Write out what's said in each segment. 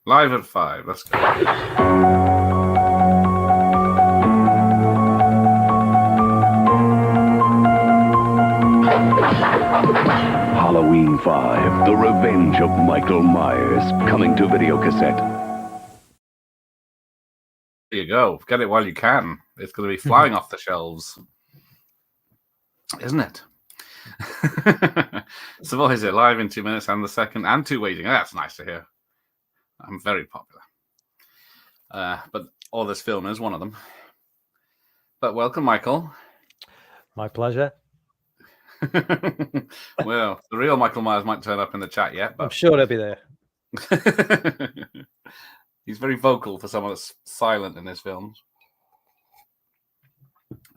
Live at 5. Let's go. Halloween 5, The Revenge of Michael Myers, coming to video cassette. There you go. Get it while you can. It's going to be flying off the shelves. Isn't it? So what is it? Live in 2 minutes and the second and 2 waiting. That's nice to hear. I'm very popular. But all this film is one of them. But welcome, Michael. My pleasure. Well, the real Michael Myers might turn up in the chat yet, but I'm sure he'll be there. He's very vocal for someone that's silent in his films.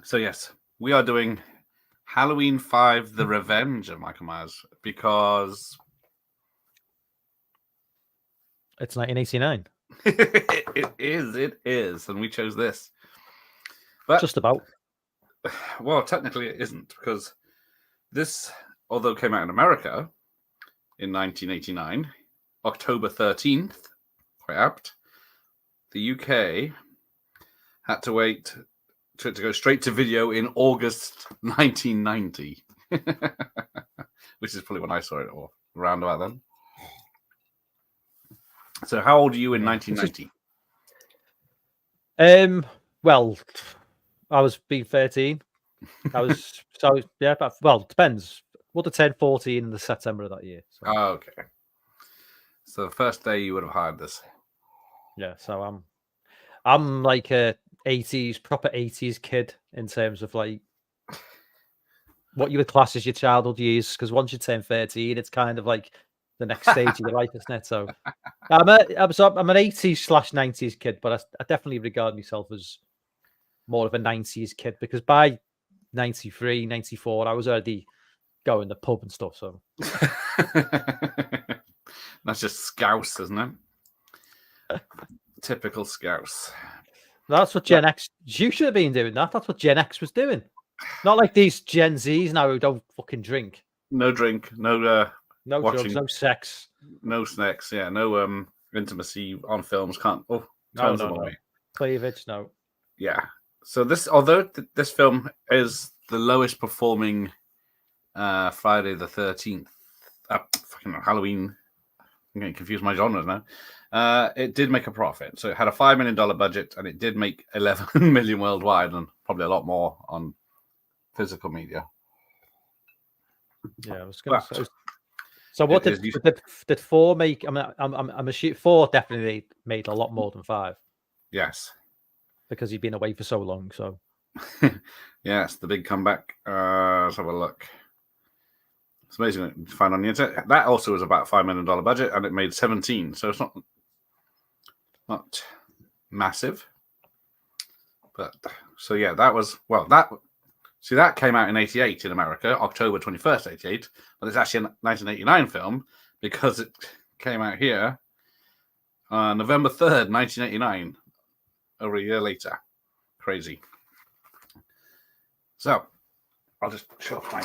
So yes, we are doing Halloween 5, The Revenge of Michael Myers, because it's 1989. It is, and we chose this. But Just about. Well, technically it isn't, because this, although it came out in America in 1989, October 13th, quite apt, the UK had to wait to go straight to video in August 1990, which is probably when I saw it, or around about then. So how old are you in 1990? Well, I was being 13. I was yeah, but, well, it depends. Would have turned 14 in the September of that year. So. Oh, okay. So the first day you would have hired this. Yeah, so I'm like a 80s, proper 80s kid in terms of like what you would class as your childhood years, because once you turn 13, it's kind of like the next stage of your life, isn't it? So I'm an 80s/90s kid, but I definitely regard myself as more of a 90s kid, because by 93, 94, I was already going to the pub and stuff. So that's just Scouse, isn't it? Typical Scouse. That's what Gen X. You should have been doing that. That's what Gen X was doing. Not like these Gen Zs now who don't fucking drink. No drink, no watching, drugs, no sex, no snacks. Yeah, no intimacy on films. Can't. Oh, turns them away. Cleavage, no. Yeah. So this, although this film is the lowest performing Friday the 13th, fucking Halloween. I'm getting confused my genres now. It did make a profit. So it had a $5 million budget, and it did make 11 million worldwide, and probably a lot more on physical media. Yeah, I was going to say. So what did 4 make? I mean, I'm assuming 4 definitely made a lot more than 5. Yes. Because he'd been away for so long. So yes, the big comeback. Let's have a look. It's amazing to find on the internet. That also was about $5 million budget, and it made 17. So it's not massive. But so yeah, that was that came out in 88 in America, October 21st, 88. But it's actually a 1989 film because it came out here November 3rd, 1989. Over a year later. Crazy. So, I'll just show off my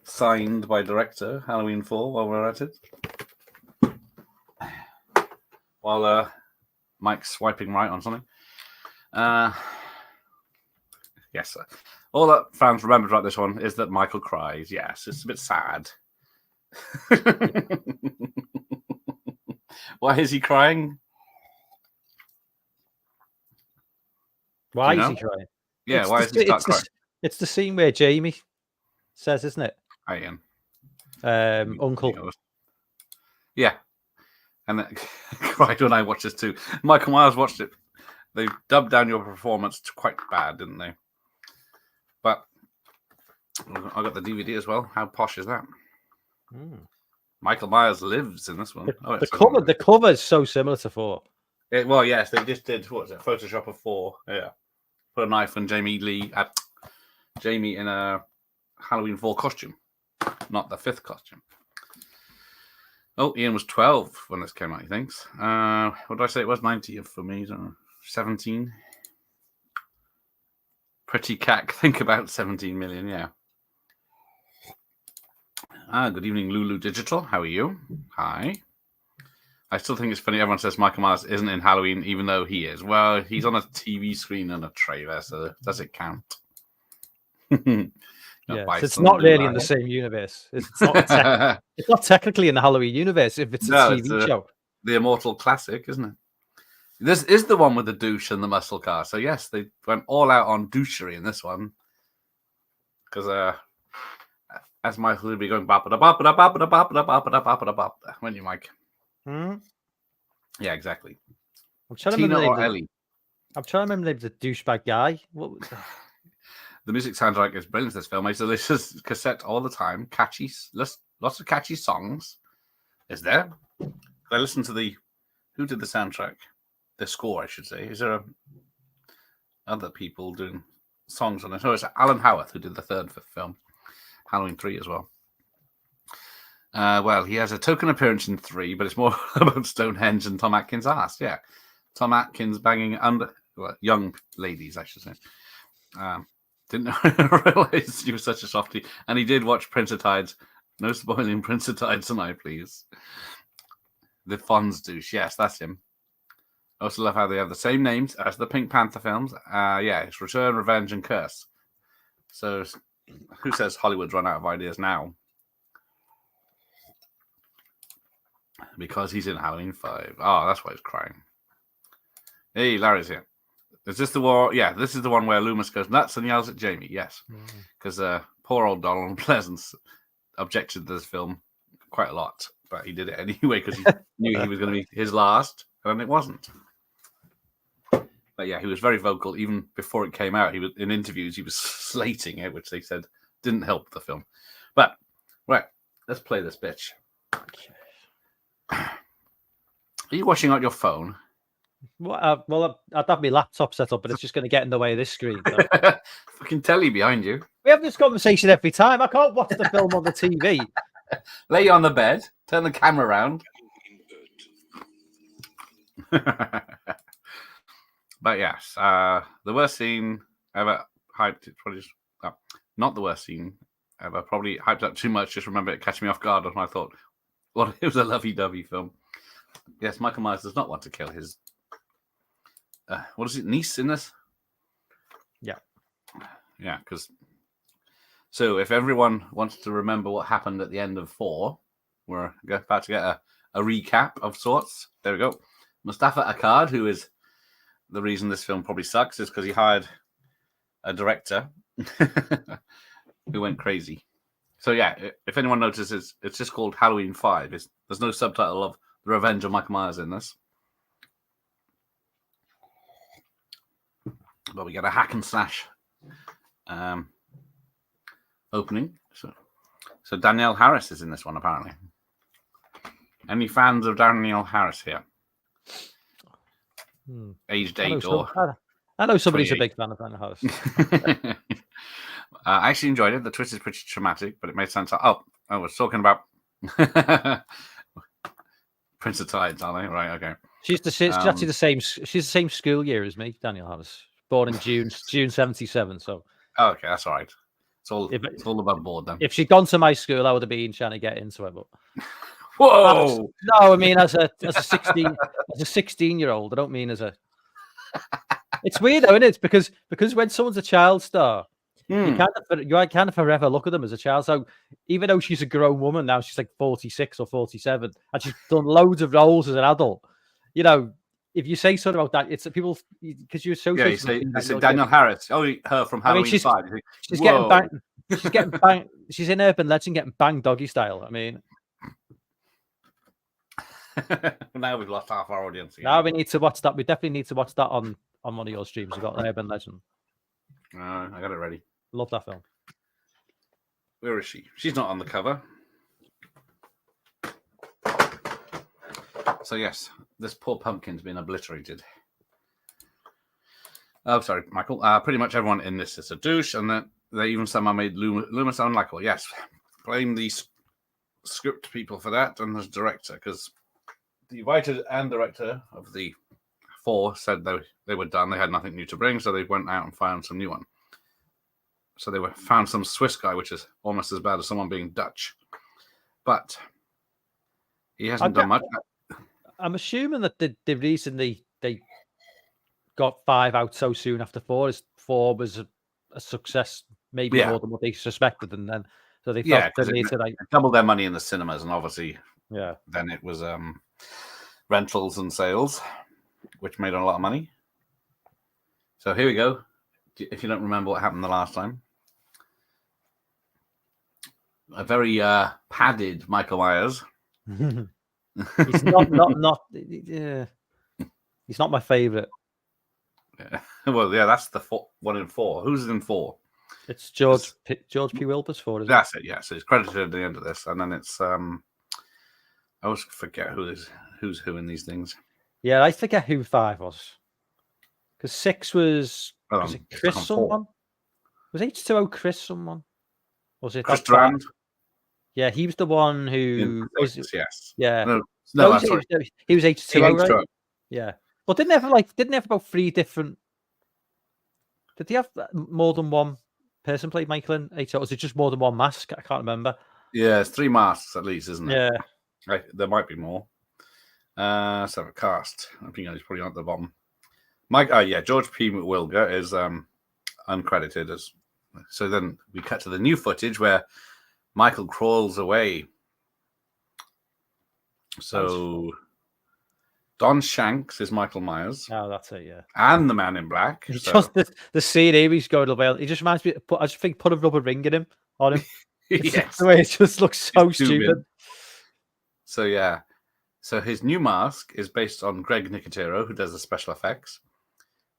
signed by director Halloween 4 while we're at it. While Mike's swiping right on something. Yes, sir. All that fans remembered about this one is that Michael cries. Yes, it's a bit sad. Why is he crying? Why is he crying? Yeah, why is he crying? It's the scene where Jamie says, isn't it? I am. Uncle. Yeah. And I cried when I watched this too. Michael Myers watched it. They dubbed down your performance quite bad, didn't they? But I got the DVD as well. How posh is that? Michael Myers lives in this one. The cover is so similar to 4. Well, yes, they just did, what was it, Photoshop of 4. Yeah. Put a knife on Jamie in a Halloween 4 costume, not the 5th costume. Oh, Ian was 12 when this came out, he thinks. What did I say it was? 90 for me, 17. Pretty cack, think about 17 million, yeah. Good evening, Lulu Digital. How are you? Hi. I still think it's funny. Everyone says Michael Myers isn't in Halloween, even though he is. Well, he's on a TV screen and a trailer, so does it count? Yeah, so it's not really in the same universe. It's not. It's not technically in the Halloween universe if it's a TV show. The immortal classic, isn't it? This is the one with the douche and the muscle car. So yes, they went all out on douchery in this one. Because as Michael would be going bop bop bop bop bop bop bop bop, when you Mike. Yeah, exactly. I'm trying to remember Ellie. I'm trying to remember the douchebag guy. The music soundtrack is brilliant. This film. I used to listen to cassette all the time. Catchy, lots of catchy songs. Is there? I listened to who did the soundtrack? The score, I should say. Is there other people doing songs on it? Oh, it's Alan Howarth who did the third film, Halloween 3 as well. Well, he has a token appearance in 3, but it's more about Stonehenge and Tom Atkins' ass. Yeah, Tom Atkins banging young ladies, I should say. Didn't realize he was such a softie, and he did watch Prince of Tides. No spoiling Prince of Tides tonight, please. The Fonz douche, yes, that's him. I also love how they have the same names as the Pink Panther films. Yeah, it's Return, Revenge, and Curse. So, who says Hollywood's run out of ideas now? Because he's in Halloween 5. Oh, that's why he's crying. Hey, Larry's here. Is this the war? Yeah, this is the one where Loomis goes nuts and yells at Jamie. Yes, because poor old Donald Pleasance objected to this film quite a lot, but he did it anyway because he knew he was going to be his last, and it wasn't. But yeah, he was very vocal even before it came out. He was in interviews. He was slating it, which they said didn't help the film. But right, let's play this bitch. Are you watching on your phone? Well, I'd have my laptop set up, but it's just going to get in the way of this screen. So. Fucking telly behind you. We have this conversation every time. I can't watch the film on the TV. Lay you on the bed. Turn the camera around. But yes, the worst scene ever hyped. It's probably just not the worst scene ever. Probably hyped up too much. Just remember it catching me off guard when I thought, well, it was a lovey-dovey film. Yes, Michael Myers does not want to kill his. What is it, niece in this? Yeah. Yeah, because. So if everyone wants to remember what happened at the end of 4, we're about to get a recap of sorts. There we go. Mustafa Akkad, who is the reason this film probably sucks, is because he hired a director who went crazy. So yeah, if anyone notices, it's just called Halloween 5. There's no subtitle of The Revenge of Michael Myers in this. But we get a hack and slash opening. So Danielle Harris is in this one, apparently. Any fans of Danielle Harris here? Aged 8 or... I know somebody's 28. A big fan of Danielle Harris. I actually enjoyed it. The twist is pretty traumatic, but it made sense. I was talking about Prince of Tides, aren't they? Right, okay. She's actually the same. She's the same school year as me, Danielle Harris. Born in June 77. So. Oh, okay, that's all right. It's all above board then. If she'd gone to my school, I would have been trying to get into it. But whoa! No, I mean as a 16-year-old. I don't mean as a. It's weird, though, isn't it? Because when someone's a child star, you kind of forever look at them as a child. So even though she's a grown woman now, she's like 46 or 47, and she's done loads of roles as an adult. You know, if you say something about that, it's people because you associate. Yeah, you say Danielle Harris. Oh, her from Halloween 5. She's getting banged. She's getting banged. She's in Urban Legend getting banged doggy style. I mean, now we've lost half our audience. Again. Now we need to watch that. We definitely need to watch that on one of your streams. We've got Urban Legend. I got it ready. Love that film. Where is she? She's not on the cover. So yes, this poor pumpkin's been obliterated. Oh, sorry, Michael. Pretty much everyone in this is a douche, and that they even somehow made Loomis unlikable. Yes, blame the script people for that, and the director, because the writer and director of the 4 said they were done. They had nothing new to bring, so they went out and found some new one. So they found some Swiss guy, which is almost as bad as someone being Dutch. But he hasn't done much. I'm assuming that the reason they got 5 out so soon after 4 is 4 was a success, maybe Yeah. more than what they suspected, and then so they Yeah, felt the because need to like, it doubled their money in the cinemas, and obviously yeah. then it was rentals and sales, which made a lot of money. So here we go. If you don't remember what happened the last time, a very padded Michael Myers. He's not. Yeah, he's not my favorite. Yeah. Well, yeah, that's the 1 in 4. Who's in 4? It's George P. Wilberforce, isn't it? That's it. Yeah, so it's credited at the end of this, and then it's I always forget who's who in these things. Yeah, I forget who 5 was. Because 6 was it It's Chris on 4. someone? Was H2O Chris someone? Was it Chris that guy? Durand? Yeah, he was the one who was. Yes. Yeah. No, No, sorry. he was H2O, right? H2O. Yeah. But didn't they have about 3 different? Did they have more than one person play Michael in H2O? Or was it just more than one mask? I can't remember. Yeah, it's 3 masks at least, isn't it? Yeah. Right, there might be more. Let's have a cast. I think he's probably on at the bottom. George P. Wilger is uncredited as. So then we cut to the new footage where Michael crawls away. So Don Shanks is Michael Myers. Oh, that's it. Yeah. And the Man in Black. He So. just the scene here, he's going away. He just reminds me. I just think put a rubber ring in him on him. Yes. The way it just looks so stupid. So yeah. So his new mask is based on Greg Nicotero, who does the special effects.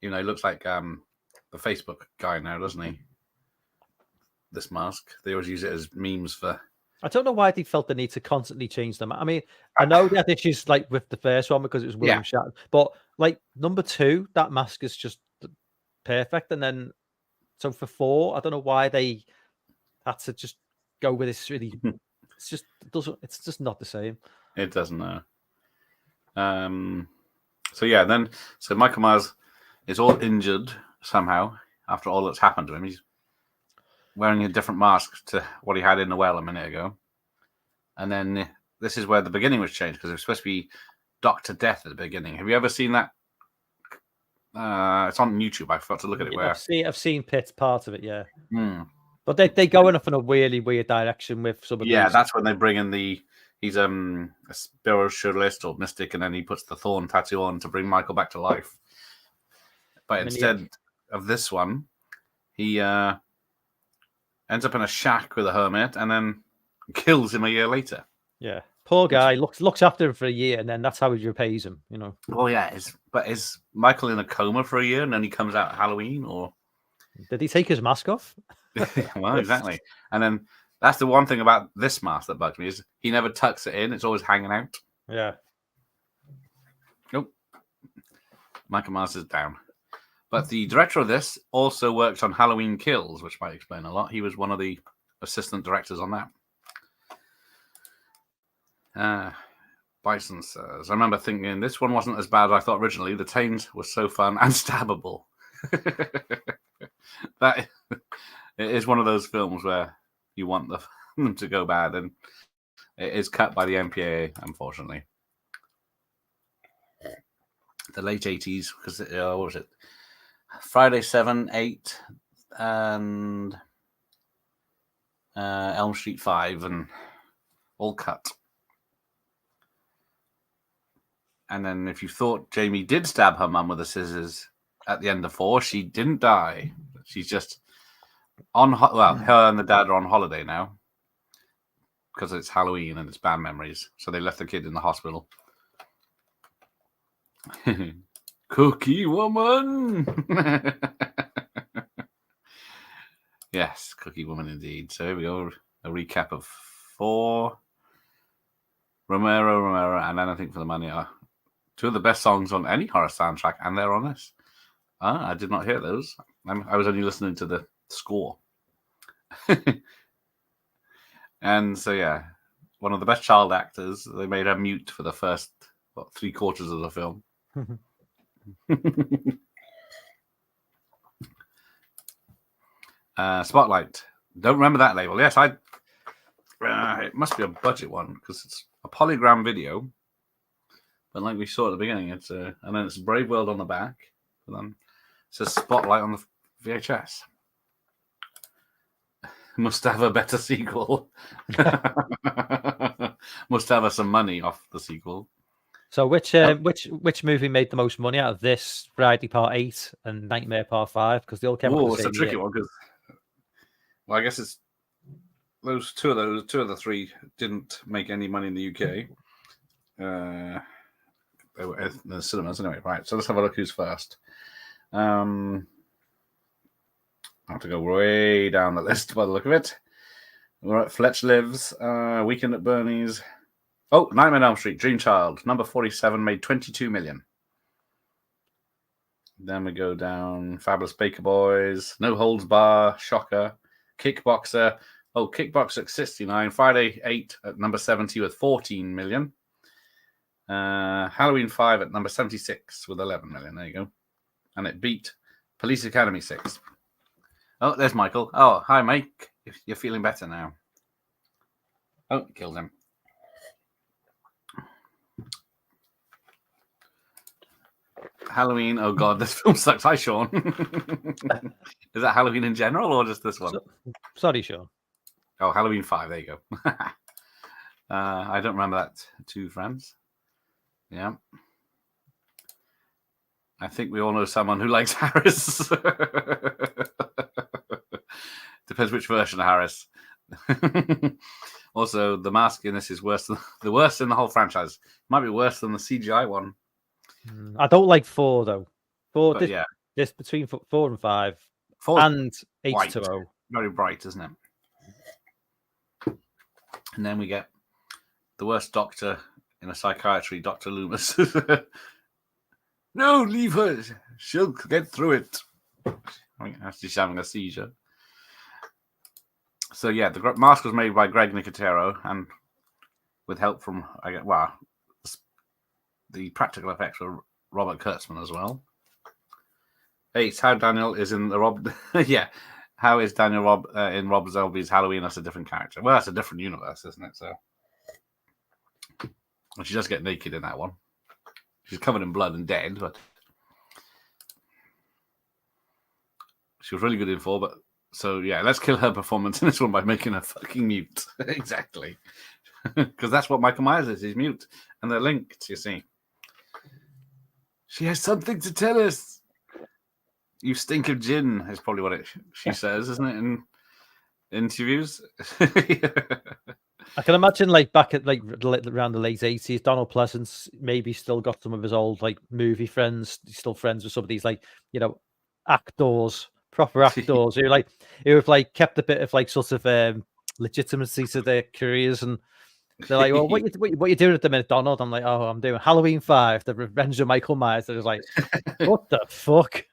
You know, he looks like the Facebook guy now, doesn't he? This mask. They always use it as memes for. I don't know why they felt the need to constantly change them. I mean, I know they had issues like with the first one because it was William Shatner, but like number 2, that mask is just perfect. And then so for 4, I don't know why they had to just go with this really. It's just not the same. It doesn't know. So Michael Myers is all injured somehow after all that's happened to him. He's wearing a different mask to what he had in the well a minute ago. And then this is where the beginning was changed because it was supposed to be Dr. Death at the beginning. Have you ever seen that? It's on YouTube. I forgot to look at it. Where I've seen part of it, yeah. Hmm. But they go enough in a really weird direction with some of these. That's when they bring in he's a spiritualist or mystic, and then he puts the thorn tattoo on to bring Michael back to life. But instead of this one, he ends up in a shack with a hermit and then kills him a year later. Yeah. Poor guy looks after him for a year, and then that's how he repays him, you know. Well, yeah, is Michael in a coma for a year and then he comes out at Halloween, or did he take his mask off? Well, exactly. And then that's the one thing about this mask that bugs me is he never tucks it in; it's always hanging out. Yeah. Nope. Michael Myers is down. But the director of this also worked on Halloween Kills, which might explain a lot. He was one of the assistant directors on that. Bison says, I remember thinking this one wasn't as bad as I thought originally. The Tames was so fun and stabbable. That it is one of those films where you want them to go bad, and it is cut by the MPAA, unfortunately. The late 80s, because what was it? Friday 7, 8, and Elm Street 5, and all cut. And then if you thought Jamie did stab her mum with the scissors at the end of 4, she didn't die. She's just on, her and the dad are on holiday now because it's Halloween and it's bad memories. So they left the kid in the hospital. Cookie Woman. Yes, Cookie Woman indeed. So here we go. A recap of 4. Romero, and Anything for the Money are 2 of the best songs on any horror soundtrack, and they're on this. I did not hear those. I was only listening to the score. And so, yeah, one of the best child actors. They made her mute for the first 3/4 of the film. Spotlight. Don't remember that label. Yes, it must be a budget one because it's a polygram video. But like we saw at the beginning, it's and then it's Brave World on the back, and then it says Spotlight on the VHS. Must have a better sequel. Must have some money off the sequel. So which movie made the most money out of this Friday Part 8 and Nightmare Part 5? Because they all came out the It's a same tricky year. one because, well, I guess it's two of the three didn't make any money in the UK. They were in the cinemas anyway, right? So let's have a look who's first. I have to go way down the list by the look of it. All right, Fletch Lives, Weekend at Bernie's. Oh, Nightmare on Elm Street, Dream Child, number 47, made 22 million. Then we go down Fabulous Baker Boys, No Holds Bar, Shocker, Kickboxer. Oh, Kickboxer at 69, Friday 8 at number 70 with 14 million. Halloween 5 at number 76 with 11 million. There you go. And it beat Police Academy 6. Oh, there's Michael. Oh, hi, Mike. You're feeling better now. Oh, killed him. Halloween. Oh, God, this film sucks. Hi, Sean. Is that Halloween in general or just this one? Sorry, Sean. Oh, Halloween 5. There you go. I don't remember that. Two friends. Yeah. I think we all know someone who likes Harris. Depends which version of Harris. Also, the mask in this is worse than the worst in the whole franchise. Might be worse than the CGI one. I don't like 4 though. 4, But yeah, this between 4 and 5, 4 and white. H2O. Very bright, isn't it? And then we get the worst doctor in a psychiatry, Dr. Loomis. No, leave her. She'll get through it. I mean, she's having a seizure. So yeah, the mask was made by Greg Nicotero, and with help from the practical effects were Robert Kurtzman as well. 8. How Daniel is in the Rob. Yeah, how is Daniel in Rob Zombie's Halloween? That's a different character. Well, that's a different universe, isn't it? So, and she does get naked in that one. She's covered in blood and dead, but she was really good in 4. But so yeah, let's kill her performance in this one by making her fucking mute. Exactly, because that's what Michael Myers is. He's mute, and they're linked. You see, she has something to tell us. You stink of gin is probably what she says, isn't it? In interviews. I can imagine, like back at around the late 80s, Donald Pleasance maybe still got some of his old like movie friends. He's still friends with some of these actors, proper actors who have kept a bit of sort of legitimacy to their careers, and they're like, "Well, what you doing at the minute, Donald?" I'm like, "Oh, I'm doing Halloween 5, The Revenge of Michael Myers." They're just like, "What the fuck?"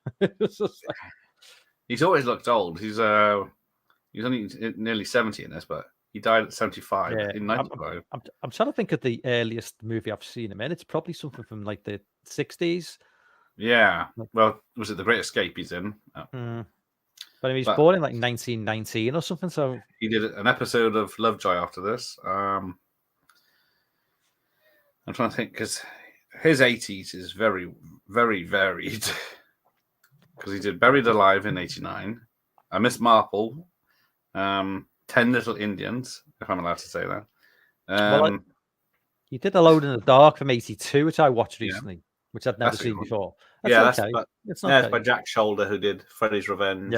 He's always looked old. He's only nearly 70 in this, but he died at 75 in 95. I'm trying to think of the earliest movie I've seen him in. It's probably something from like the 60s. Yeah. Well, was it The Great Escape he's in? But he was born in like 1919 or something. So he did an episode of Lovejoy after this. I'm trying to think because his 80s is very, very varied. Because he did Buried Alive in 89, Miss Marple, 10 Little Indians, if I'm allowed to say that. He did Alone in the Dark from 82, which I watched recently, which I'd never seen before. That's okay. It's by Jack Shoulder, who did Freddy's Revenge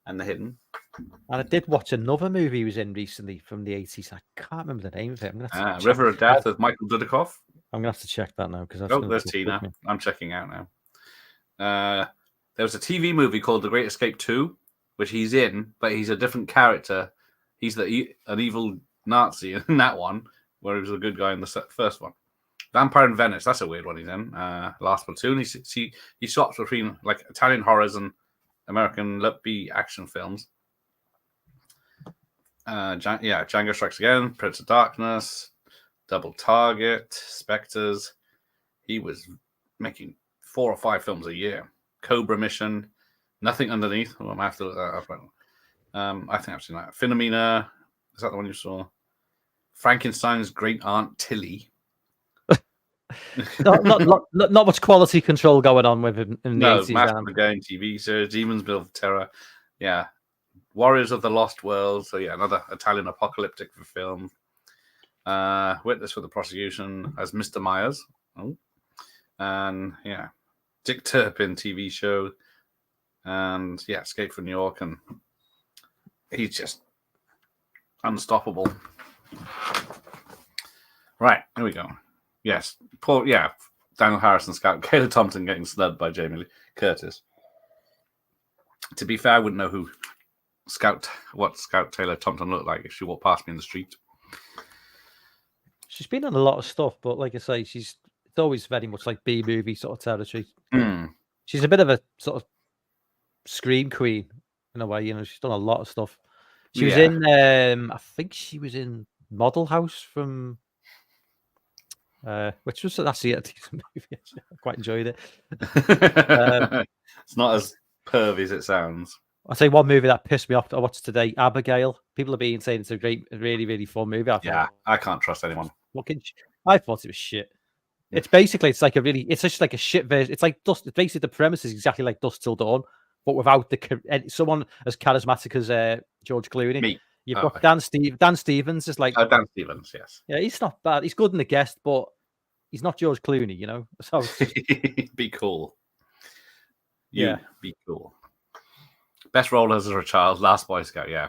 and The Hidden. And I did watch another movie he was in recently from the 80s. I can't remember the name of it. I'm gonna River of Death with Michael Dudikoff. I'm going to have to check that now. There's Tina. I'm checking out now. There was a TV movie called The Great Escape 2, which he's in, but he's a different character. He's an evil Nazi in that one, where he was a good guy in the first one. Vampire in Venice, that's a weird one he's in. Last Platoon, he swaps between like Italian horrors and American let-be action films. Django Strikes Again, Prince of Darkness, Double Target, Spectres. He was making 4 or 5 films a year. Cobra Mission, Nothing Underneath. Oh, I'm have to look that up. I think I've seen that. Philomena, is that the one you saw? Frankenstein's Great Aunt Tilly. Not much quality control going on with him in the No, 80s. Master of the Game TV series, Demons Build of Terror. Yeah. Warriors of the Lost World. So, yeah, another Italian apocalyptic film. Witness for the Prosecution as Mr. Myers. Oh. And, yeah, Dick Turpin TV show. And, yeah, Escape from New York. And he's just unstoppable. Right, here we go. Yes, Daniel Harrison Scout, Kayla Thompson getting snubbed by Jamie Lee Curtis. To be fair, I wouldn't know what Scout Taylor Thompson looked like if she walked past me in the street. She's been in a lot of stuff, but like I say, it's always very much like B-movie sort of territory. She's a bit of a sort of scream queen in a way, you know. She's done a lot of stuff. She was in, I think she was in Model House from, which was actually a decent movie. I quite enjoyed it. It's not as pervy as it sounds. I'll say one movie that pissed me off I watched today, Abigail. People have been saying it's a great, really, really fun movie. I can't trust anyone. I thought it was shit. It's basically, it's just like a shit version. It's like Dust. It's basically the premise is exactly like Dusk Till Dawn, but without someone as charismatic as George Clooney. Me. You've got Dan Stevens is like Dan Stevens, yes. Yeah, he's not bad. He's good in The Guest, but he's not George Clooney, you know. So be cool. Be cool. Best role as a child, Last Boy Scout. Yeah.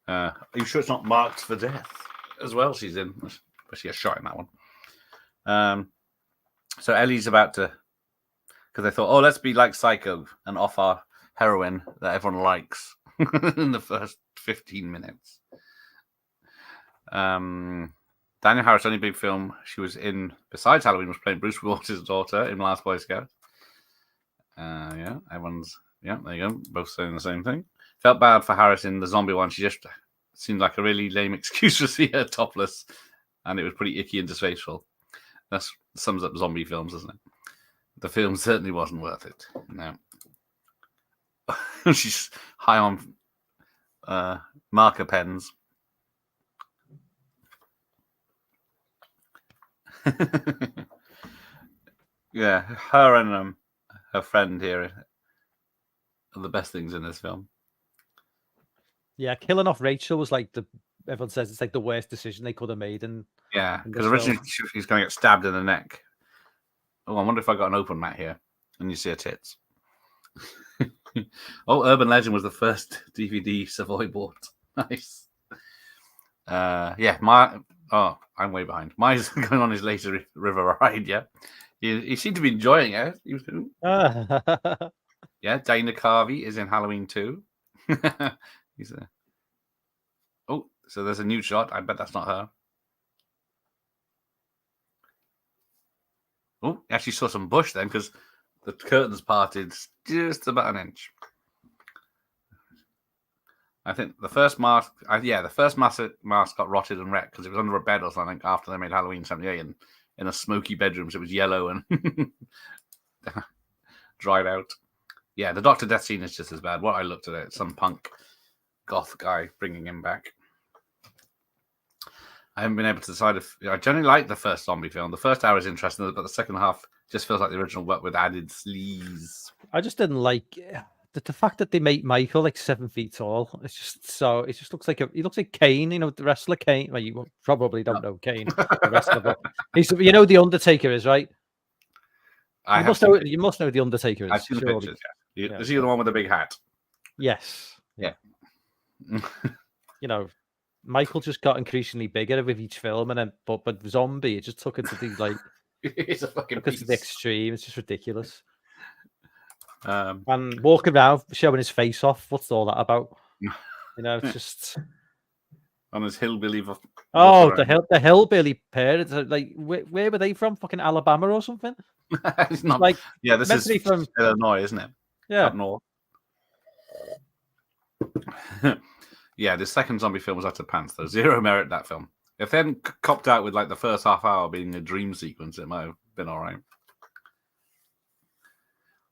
Are you sure it's not Marked for Death as well? She's in, but she gets shot in that one. So Ellie's about to, because they thought, let's be like Psycho and off our heroine that everyone likes in the first 15 minutes. Daniel Harris' only big film she was in besides Halloween was playing Bruce Willis's daughter in Last Boy Scout. There you go, both saying the same thing. Felt bad for Harris in the zombie one. She just seemed like a really lame excuse to see her topless, and it was pretty icky and distasteful. That sums up zombie films, doesn't it? The film certainly wasn't worth it. No. She's high on marker pens. Yeah, her and her friend here are the best things in this film. Yeah, killing off Rachel was like everyone says it's like the worst decision they could have made. And yeah, because originally she's going to get stabbed in the neck. Oh, I wonder if I got an open mat here and you see her tits. Urban Legend was the first DVD Savoy bought. Nice. I'm way behind. Mine's going on his later river ride. Yeah, he seemed to be enjoying it. He was yeah, Dana Carvey is in Halloween 2. So there's a new shot. I bet that's not her. Oh, actually saw some bush then because the curtains parted just about an inch. I think the first mask, mask got rotted and wrecked because it was under a bed or something after they made Halloween 78 and in a smoky bedroom, so it was yellow and dried out. Yeah, the Dr. Death scene is just as bad. What I looked at it, some punk goth guy bringing him back. I haven't been able to decide if I generally like the first zombie film. The first hour is interesting, but the second half just feels like the original, but with added sleaze. I just didn't like the fact that they make Michael like 7 feet tall. It just looks like he looks like Kane, you know, the wrestler Kane. Well, you probably don't know Kane, the wrestler, but he's, you know, the Undertaker is, right? You must know the Undertaker is. I've seen the pictures. Yeah. Is he the one with the big hat? Yes. Yeah. You know, Michael just got increasingly bigger with each film, and then but Zombie, it just took it to the like it's a fucking piece. To the extreme. It's just ridiculous. And walking around showing his face off. What's all that about? You know, it's just on his hillbilly. The hillbilly parents. Like, where were they from? Fucking Alabama or something? It's not like, yeah, this is from Illinois, isn't it? Yeah, up north. Yeah, the second zombie film was out of pants, though. Zero merit, that film. If they hadn't copped out with like the first half hour being a dream sequence, it might have been all right.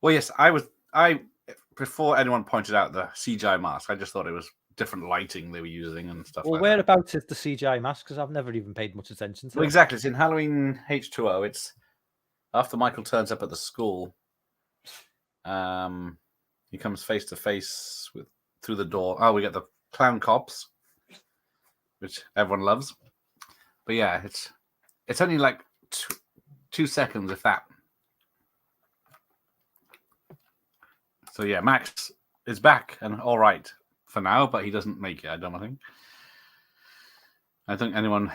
Well, yes, I before anyone pointed out the CGI mask, I just thought it was different lighting they were using and stuff Well, like that. whereabouts is the CGI mask? Because I've never even paid much attention to Well, it. exactly. It's in Halloween H2O. It's after Michael turns up at the school. He comes face to face with through the door. Oh, we get the clown cops, which everyone loves. But yeah, it's only like 2 seconds, if that. So yeah, Max is back and all right for now, but he doesn't make it. I don't think. I think anyone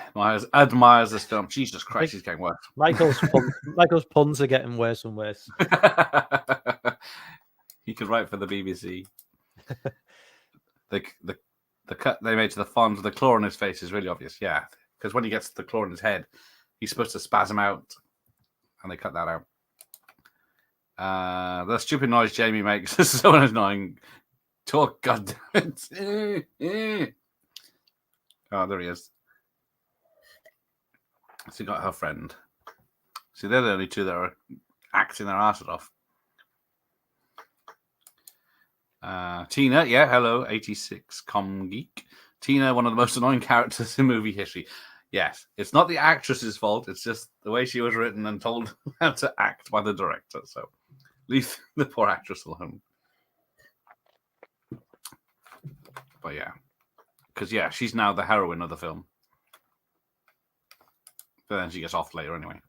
admires this film. Jesus Christ, he's getting worse. Michael's puns are getting worse and worse. He could write for the BBC. The cut they made to the font with the claw on his face is really obvious. Yeah, because when he gets the claw in his head, he's supposed to spasm out, and they cut that out. The stupid noise Jamie makes is so annoying. Talk, goddamn it. Oh, there he is. So you got her friend. See, they're the only two that are acting their asses off. Tina, yeah, hello, 86 Com Geek. Tina, one of the most annoying characters in movie history. Yes, it's not the actress's fault. It's just the way she was written and told how to act by the director. So leave the poor actress alone. But yeah, because yeah, she's now the heroine of the film. But then she gets off later anyway.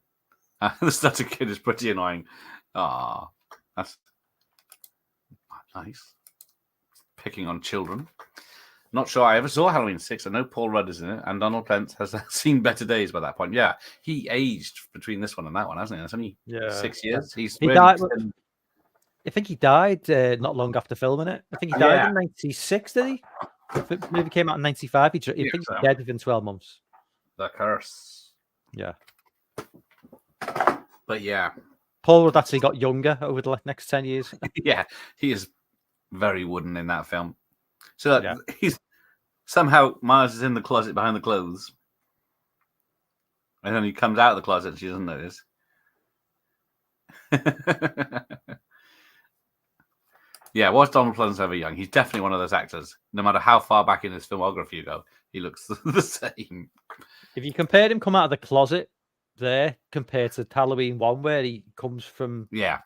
The stutter kid is pretty annoying. Ah, that's nice. Picking on children. Not sure I ever saw Halloween 6. I know Paul Rudd is in it, and Donald Pleasence has seen better days by that point. Yeah, he aged between this one and that one, hasn't he? It's only 6 years. He really died. I think he died not long after filming it. I think he died in 96, did he? The movie came out in 95. I think he's dead within 12 months. The curse. Yeah. But yeah. Paul Rudd actually got younger over the next 10 years. Yeah, he is very wooden in that film. So that he's somehow Mars is in the closet behind the clothes. And then he comes out of the closet and she doesn't notice. Yeah, was Donald Pleasence ever young? He's definitely one of those actors. No matter how far back in his filmography you go, he looks the same. If you compared him come out of the closet there compared to Halloween 1 where he comes from... Yeah.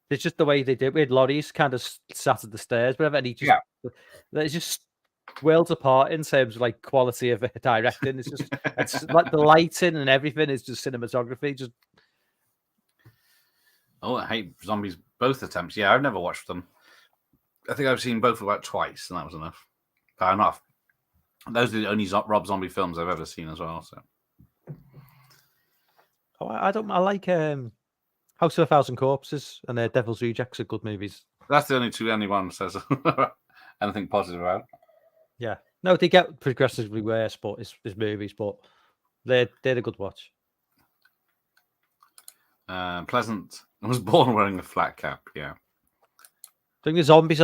It's just the way they did with Laurie's kind of sat at the stairs, whatever, and he just... It's just worlds apart in terms of like quality of directing. It's just it's like the lighting and everything is just cinematography. Just I hate Zombies both attempts. Yeah, I've never watched them. I think I've seen both about twice, and that was enough. Fair enough. Those are the only Rob Zombie films I've ever seen as well. So, I like House of a Thousand Corpses and Devil's Rejects are good movies. That's the only two anyone says anything positive about. Yeah, no, they get progressively worse, but it's movies, but they're a good watch. Pleasant was born wearing a flat cap. Yeah. I think the zombies,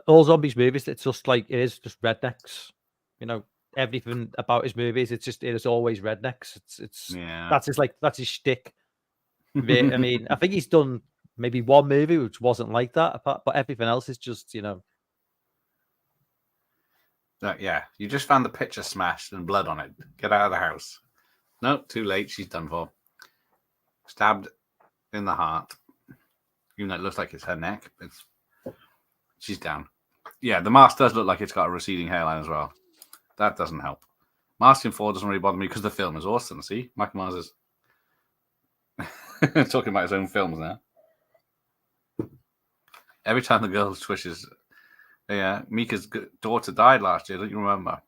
all zombies movies, it's just like it is just rednecks. You know, everything about his movies, it is always rednecks. That's his shtick. I mean, I think he's done maybe one movie which wasn't like that, but everything else is just, you know. Yeah, you just found the picture smashed and blood on it. Get out of the house. No, too late. She's done for. Stabbed in the heart. Even though it looks like it's her neck, she's down. Yeah, the mask does look like it's got a receding hairline as well. That doesn't help. Masking 4 doesn't really bother me because the film is awesome. See, Michael Myers is talking about his own films now. Every time the girl twishes, Mika's daughter died last year. Don't you remember?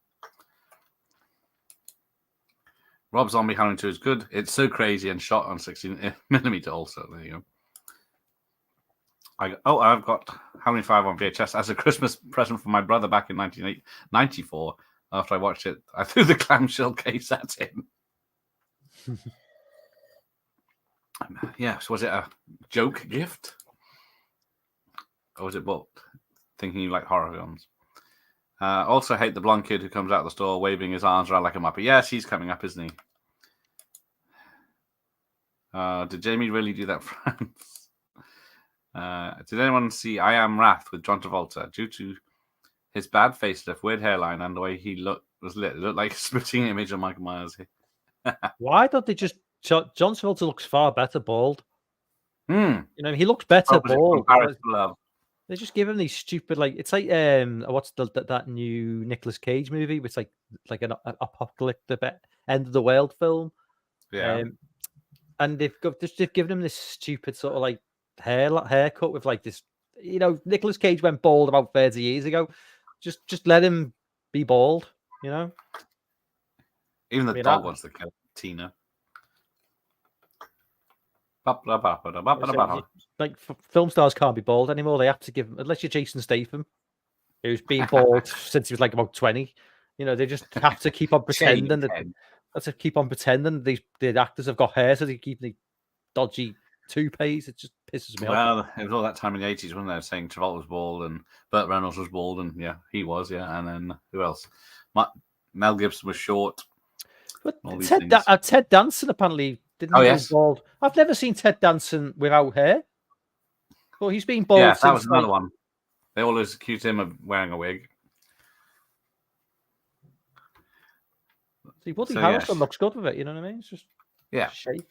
Rob Zombie Halloween 2 is good. It's so crazy and shot on 16mm also. There you go. I've got Halloween 5 on VHS as a Christmas present from my brother back in 1994. After I watched it, I threw the clamshell case at him. Yes, was it a joke gift? Or was it bought thinking you like horror films? Also hate the blonde kid who comes out of the store waving his arms around like a muppet. Yes, he's coming up, isn't he? Did Jamie really do that, France? Did anyone see I Am Wrath with John Travolta? Due to his bad facelift, weird hairline, and the way he looked it looked like a spitting image of Michael Myers. Why don't they just John Travolta looks far better bald. Hmm. You know, he looks better Opposite bald. comparison love. They just give him these stupid it's like what's that new Nicolas Cage movie? It's like an apocalyptic end of the world film. Yeah. And they've given him this stupid sort of like haircut with like this. You know, Nicolas Cage went bald about 30 years ago. Just let him be bald. You know. Even the dog wants to kill Tina. Like film stars can't be bald anymore. They have to give, unless you're Jason Statham, who's been bald since he was like about 20. You know, they just have to keep on pretending the actors have got hair, so they keep the dodgy toupees. It just pisses me off. Well, it was all that time in the 80s, wasn't there? Saying Travolta was bald and Burt Reynolds was bald, and yeah, he was, yeah. And then who else? Mel Gibson was short. But Ted Danson apparently didn't go bald. I've never seen Ted Danson without hair. But he's been bald. Yeah, that was another one. They always accused him of wearing a wig. See, Woody Harrelson looks good with it. You know what I mean? It's just shape.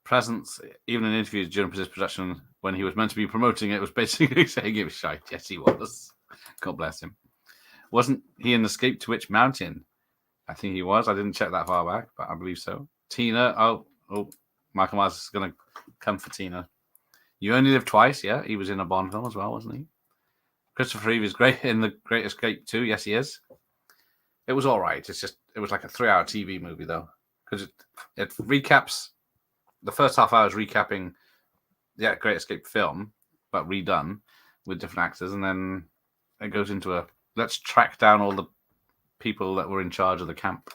Presence, even in interviews during this production, when he was meant to be promoting it, was basically saying he was shite. Yes, he was. God bless him. Wasn't he in Escape to Witch Mountain? I think he was. I didn't check that far back, but I believe so. Tina. Oh, Michael Myers is going to come for Tina. You Only Live Twice. Yeah, he was in a Bond film as well, wasn't he? Christopher Reeve is great in The Great Escape too. Yes, he is. It was all right. It was like a 3-hour TV movie though, because it recaps. The first half hour is recapping the Great Escape film, but redone with different actors, and then it goes into let's track down all the people that were in charge of the camp.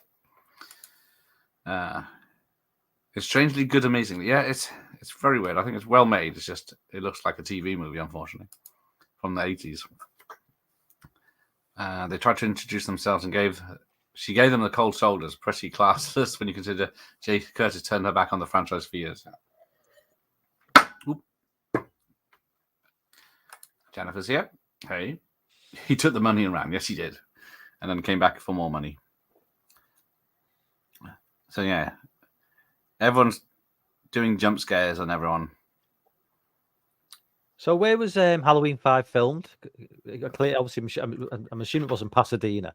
It's strangely good, amazingly. Yeah, it's very weird. I think it's well made. It's just it looks like a TV movie, unfortunately, from the 80s. They tried to introduce themselves and she gave them the cold shoulders, pretty classless when you consider Jay Curtis turned her back on the franchise for years. Oop. Jennifer's here. Hey. He took the money and ran. Yes, he did. And then came back for more money. So, yeah. Everyone's doing jump scares on everyone. So where was Halloween 5 filmed? Obviously, I'm assuming it wasn't Pasadena.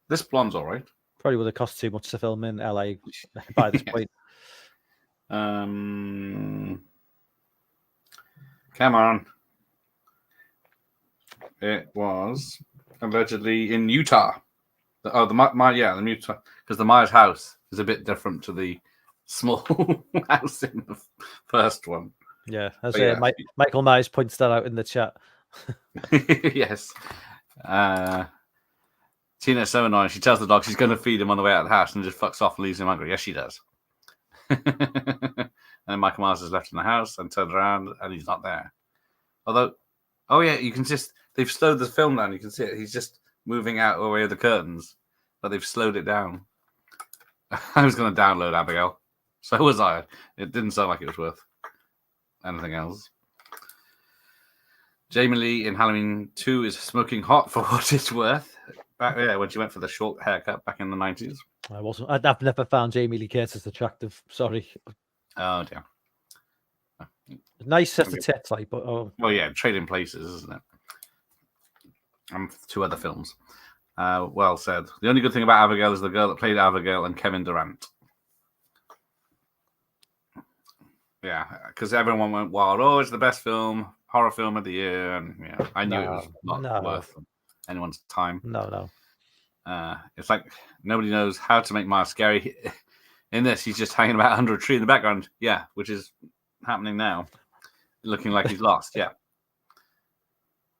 This blonde's all right. Probably would have cost too much to film in LA by this point. Come on. It was allegedly in Utah. The Utah, because the Myers house is a bit different to the small house in the first one. Yeah, as Michael Myers points that out in the chat. Yes. Tina's so annoying. She tells the dog she's going to feed him on the way out of the house and just fucks off and leaves him hungry. Yes, she does. And then Michael Myers is left in the house and turned around and he's not there. Although, you can they've slowed the film down. You can see it. He's just moving out away the curtains, but they've slowed it down. I was going to download Abigail. So was I. It didn't sound like it was worth anything else. Jamie Lee in Halloween 2 is smoking hot for what it's worth. When she went for the short haircut back in the 90s. I've never found Jamie Lee Curtis attractive. Sorry. Oh, dear. Nice set of tits, but well, yeah, trading places, isn't it? And 2 other films. Well said. The only good thing about Abigail is the girl that played Abigail and Kevin Durant. Yeah, because everyone went wild. Oh, it's the best horror film of the year, and yeah, I knew it was not worth anyone's time. No. It's like nobody knows how to make Myers scary. In this, he's just hanging about under a tree in the background. Yeah, which is happening now, looking like he's lost. Yeah,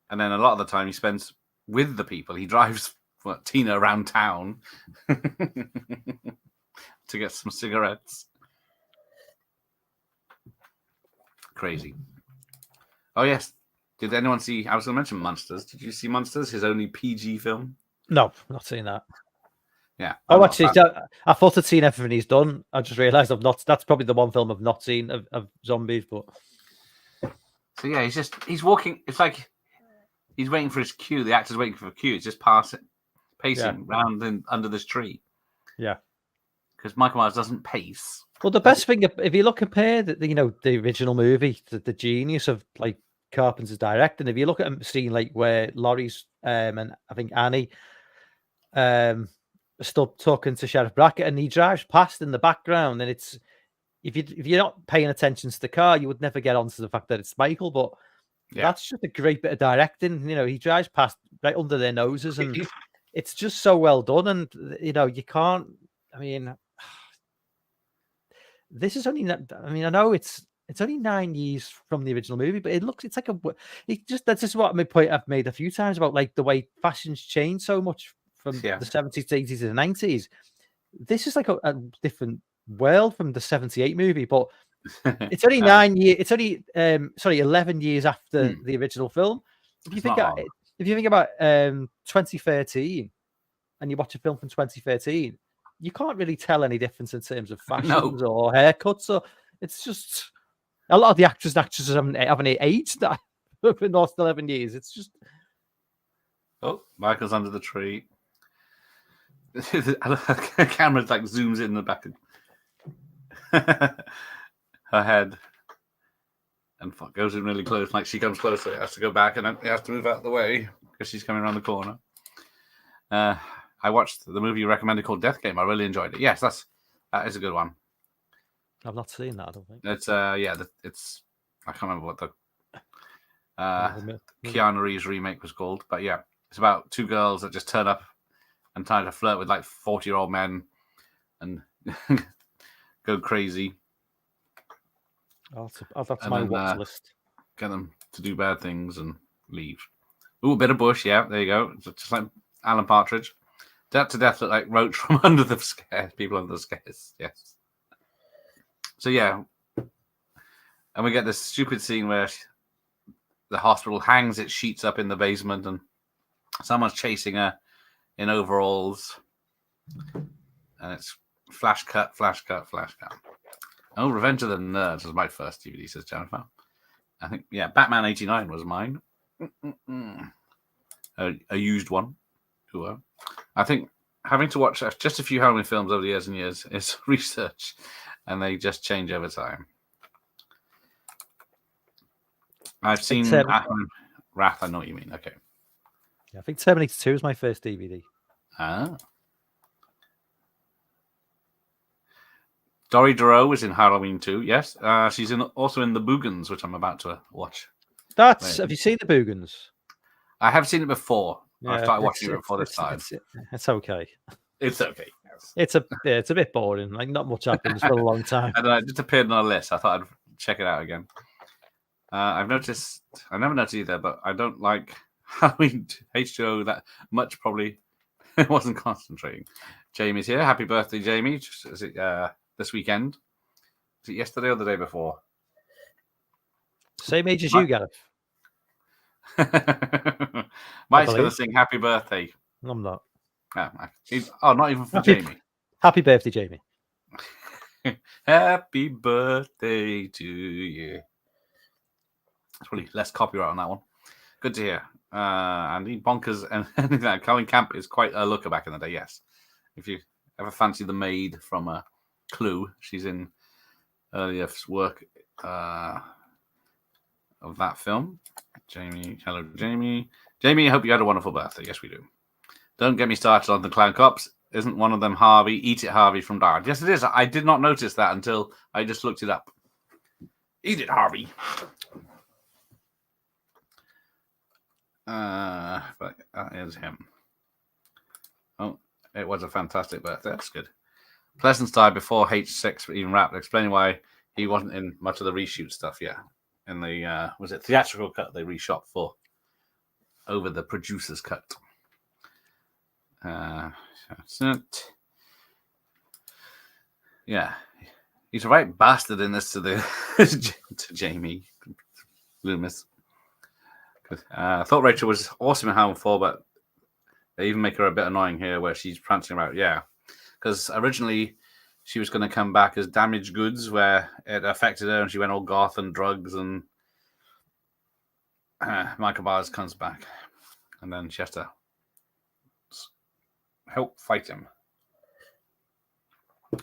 and then a lot of the time he spends with the people. He drives Tina around town to get some cigarettes. Crazy. Oh yes. Did anyone see? I was going to mention Monsters. Did you see Monsters? His only PG film. No, not seen that. Yeah. Actually, I thought I'd seen everything he's done. I just realised I've not. That's probably the one film I've not seen of zombies. But so yeah, he's walking. It's like he's waiting for his cue. The actor's waiting for a cue. It's just pacing round and under this tree. Yeah. Because Michael Myers doesn't pace. Well, the best thing, if you compare the original movie, the genius of like Carpenter's directing, if you look at a scene like where Laurie's and I think Annie still talking to Sheriff Brackett, and he drives past in the background, and it's if you're not paying attention to the car, you would never get onto the fact that it's Michael. But that's just a great bit of directing. He drives past right under their noses, and it's just so well done. And you can't. I mean, this is only. I mean, I know it's only 9 years from the original movie, but it's like that's just what my point I've made a few times about like the way fashion's changed so much from the 70s, 80s, and 90s. This is like a different world from the 78 movie, but it's only 9 years. It's only 11 years after the original film. If you think about 2013 and you watch a film from 2013, you can't really tell any difference in terms of fashions or haircuts. Or it's just a lot of the actors and actresses haven't aged that in the last 11 years. It's just Michael's under the tree. The camera like zooms in the back of her head and goes in really close. Like she comes closer, it has to go back, and then it has to move out of the way because she's coming around the corner. I watched the movie you recommended called Death Game. I really enjoyed it. Yes, that is a good one. I've not seen that. I don't think it's it's I can't remember what the Keanu Reeves remake was called, but yeah, it's about two girls that just turn up and try to flirt with like 40-year-old men and go crazy. That's my watch list. Get them to do bad things and leave. Ooh, a bit of Bush. Yeah, there you go. Just like Alan Partridge. Death to Death look like Roach from under the stairs. People under the stairs. Yes. So yeah, and we get this stupid scene where the hospital hangs its sheets up in the basement, and someone's chasing her in overalls, and it's flash cut. Oh, Revenge of the Nerds was my first DVD, says Jennifer. I think, Batman 89 was mine. A used one. I think having to watch just a few Halloween films over the years and years is research, and they just change over time. I've seen Wrath. I know what you mean. Okay. Yeah, I think Terminator 2 is my first DVD. Dori Duro was in Halloween 2. Yes, she's also in The Boogans, which I'm about to watch. Have you seen The Boogans? I have seen it before. I started watching it before this time. It's okay. It's okay. It's a bit boring. Like not much happens for a long time. And it just appeared on our list. I thought I'd check it out again. I never noticed either, but I don't like Halloween H2O that much. Probably it wasn't concentrating. Jamie's here. Happy birthday, Jamie! Is it this weekend? Is it yesterday or the day before? Same age as you, Gareth. Mike's going to sing happy birthday. I'm not. Not even for Jamie. Happy birthday, Jamie. Happy birthday to you. There's probably less copyright on that one. Good to hear. Andy, bonkers and that Colin Camp is quite a looker back in the day, yes. If you ever fancy the maid from Clue, she's in earlier work of that film. Jamie, hello, Jamie. Jamie, I hope you had a wonderful birthday. Yes, we do. Don't get me started on the Clown Cops. Isn't one of them Harvey? Eat it, Harvey from Die Hard. Yes, it is. I did not notice that until I just looked it up. Eat it, Harvey. But that is him. Oh, it was a fantastic birthday. That's good. Pleasance died before H6 even wrapped, explaining why he wasn't in much of the reshoot stuff. Yeah, in the was it theatrical cut they reshot for over the producer's cut. That's it. Yeah, he's a right bastard in this to the to Jamie Loomis. I thought Rachel was awesome in Halloween 4, but they even make her a bit annoying here where she's prancing about. Yeah, because originally she was going to come back as Damaged Goods, where it affected her and she went all goth and drugs, and Michael Myers comes back. and then she has to help fight him.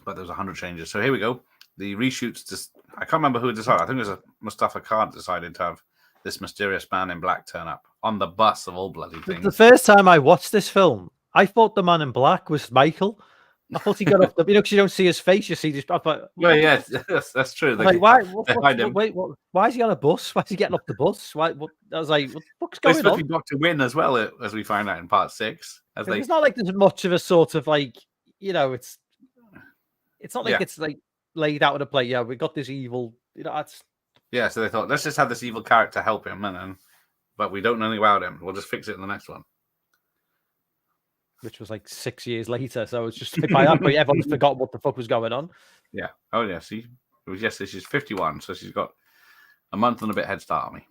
But there's 100 changes. So here we go. The reshoots. I can't remember who decided. I think it was Mustafa Khan decided to have this mysterious man in black turn up on the bus of all bloody things. The first time I watched this film, I thought the man in black was Michael. I thought he got off the, because you don't see his face, you see just. I thought, well, yeah, that's true. Like, why? Why is he on a bus? Why is he getting off the bus? Why? I was like, what the fuck's going on? Dr. Wynn as well, as we find out in part 6. It's not like there's much of a sort of like, it's not like it's like laid out in a play. Yeah, we got this evil. That's. Yeah, so they thought, let's just have this evil character help him, but we don't know anything about him. We'll just fix it in the next one. Which was like 6 years later, so it's just like by that point, everyone's forgotten what the fuck was going on. Yeah. Oh yeah. See, it was yesterday. She's 51, so she's got a month and a bit head start on me.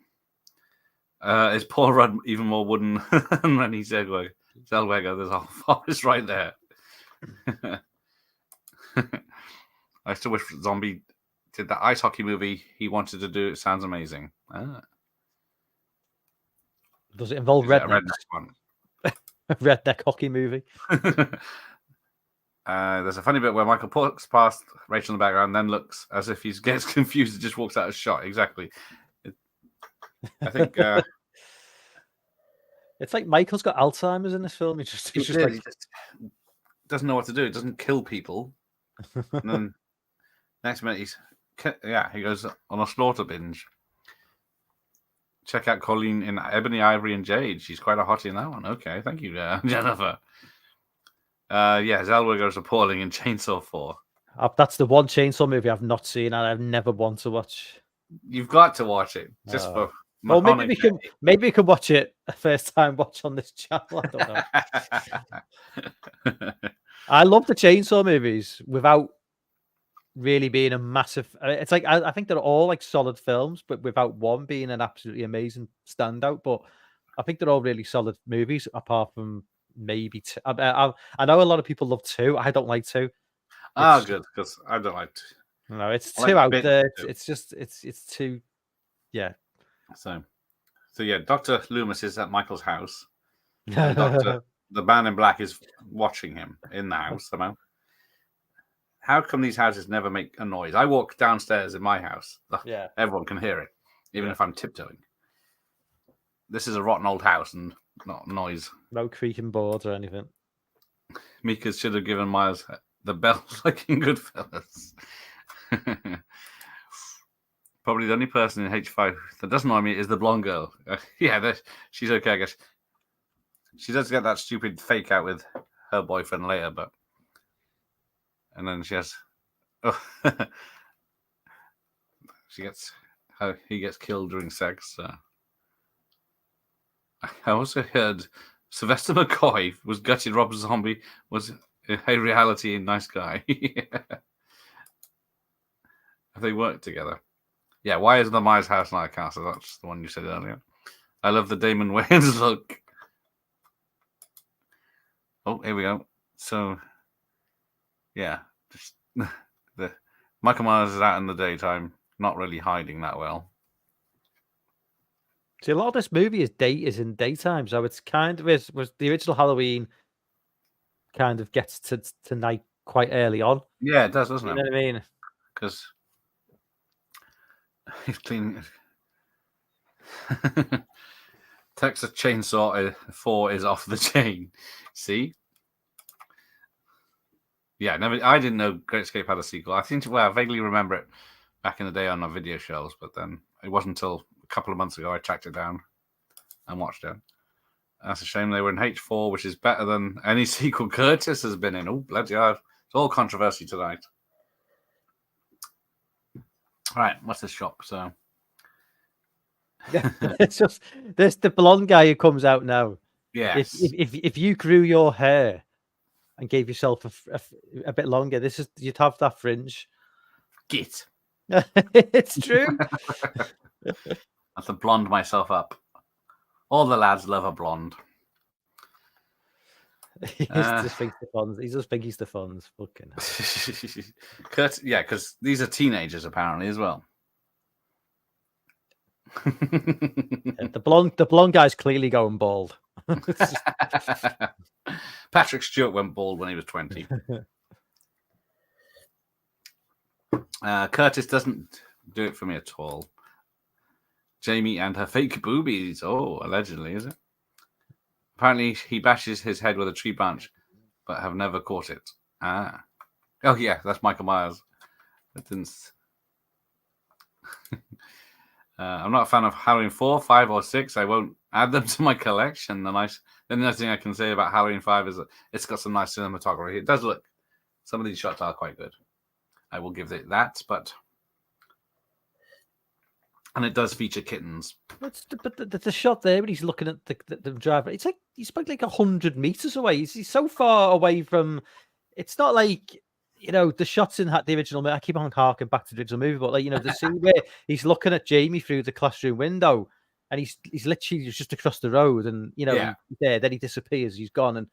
Is Paul Rudd even more wooden than Renée Zellweger? There's a whole forest right there. I still wish Zombie did that ice hockey movie he wanted to do. It sounds amazing. Does it involve rednecks? Redneck hockey movie. There's a funny bit where Michael walks past Rachel in the background, then looks as if he gets confused and just walks out of shot. Exactly. I think it's like Michael's got Alzheimer's in this film. He just doesn't know what to do. He doesn't kill people. And then next minute he goes on a slaughter binge. Check out Colleen in Ebony, Ivory, and Jade. She's quite a hottie in that one. Okay, thank you, Jennifer. Zellweger is appalling in Chainsaw 4. That's the one Chainsaw movie I've not seen and I've never want to watch. You've got to watch it just for. Well, maybe we can watch it a first time watch on this channel. I don't know. I love the Chainsaw movies without really being a massive. It's like I think they're all like solid films, but without one being an absolutely amazing standout. But I think they're all really solid movies, apart from maybe two. I know a lot of people love 2. I don't like 2. Good, because I don't like 2. No, it's too out there. It's just it's too. Yeah. So yeah, Dr. Loomis is at Michael's house. The man in black is watching him in the house somehow. How come these houses never make a noise? I walk downstairs in my house. Yeah. Everyone can hear it, even if I'm tiptoeing. This is a rotten old house and not noise. No creaking boards or anything. Mika should have given Miles the bells like in Goodfellas. Probably the only person in H5 that doesn't know me is the blonde girl. She's okay, I guess. She does get that stupid fake out with her boyfriend later, but. And then she has. Oh, he gets killed during sex. I also heard Sylvester McCoy was gutted Rob Zombie was a reality nice guy. Have they worked together? Yeah, why is the Myers house not a castle? That's the one you said earlier. I love the Damon Wayans look. Oh, here we go. So, yeah, just the Michael Myers is out in the daytime, not really hiding that well. See, a lot of this movie is in daytime, so it's kind of was the original Halloween kind of gets to night quite early on. Yeah, it does, doesn't it? You know what I mean? Because he's cleaning. Texas Chainsaw 4 is off the chain. See? Yeah, I didn't know Great Escape had a sequel. I vaguely remember it back in the day on our video shows, but then it wasn't until a couple of months ago I tracked it down and watched it. That's a shame they were in H4, which is better than any sequel Curtis has been in. Oh, bloody hell. It's all controversy tonight. All right, what's this shop? So, it's just there's the blonde guy who comes out now. Yes. If you grew your hair and gave yourself a bit longer, you'd have that fringe. Git. It's true. I have to blonde myself up. All the lads love a blonde. He just thinks the funds. He just thinks he's the funds. Fucking Kurt, yeah, because these are teenagers apparently as well. The blonde guy's clearly going bald. It's just- Patrick Stewart went bald when he was 20. Curtis doesn't do it for me at all. Jamie and her fake boobies. Oh, allegedly, is it? Apparently, he bashes his head with a tree branch, but have never caught it. Ah. Oh, yeah, that's Michael Myers. That didn't... I'm not a fan of Halloween 4, 5, or 6. I won't add them to my collection. The only thing I can say about Halloween 5 is that it's got some nice cinematography. It does look... Some of these shots are quite good. I will give it that, but... And it does feature kittens. but the shot there when he's looking at the driver, it's like he's like 100 meters away. He's so far away from. It's not like the shots in the original. I keep on harking back to the original movie, but the scene where he's looking at Jamie through the classroom window, and he's literally just across the road, and he's there. Then he disappears. He's gone, and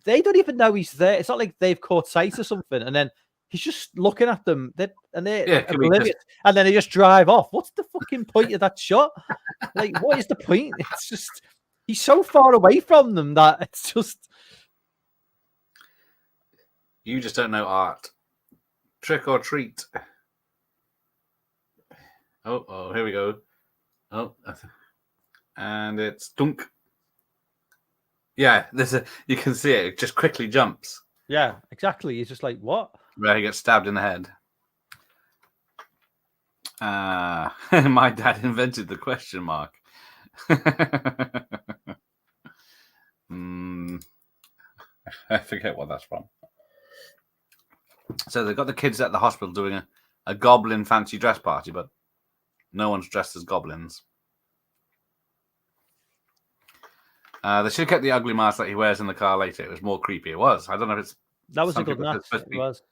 they don't even know he's there. It's not like they've caught sight or something, and then. He's just looking at them, they're oblivious, and then they just drive off. What's the fucking point of that shot? Like, what is the point? It's just he's so far away from them that it's just. You just don't know art. Trick or treat. Oh, here we go. Oh, and it's dunk. Yeah, you can see it. It just quickly jumps. Yeah, exactly. He's just like, what? Where he gets stabbed in the head. My dad invented the question mark. I forget what that's from. So they've got the kids at the hospital doing a goblin fancy dress party, but no one's dressed as goblins. They should have kept the ugly mask that he wears in the car later. It was more creepy. It was. I don't know if it's... That was a good match. It was.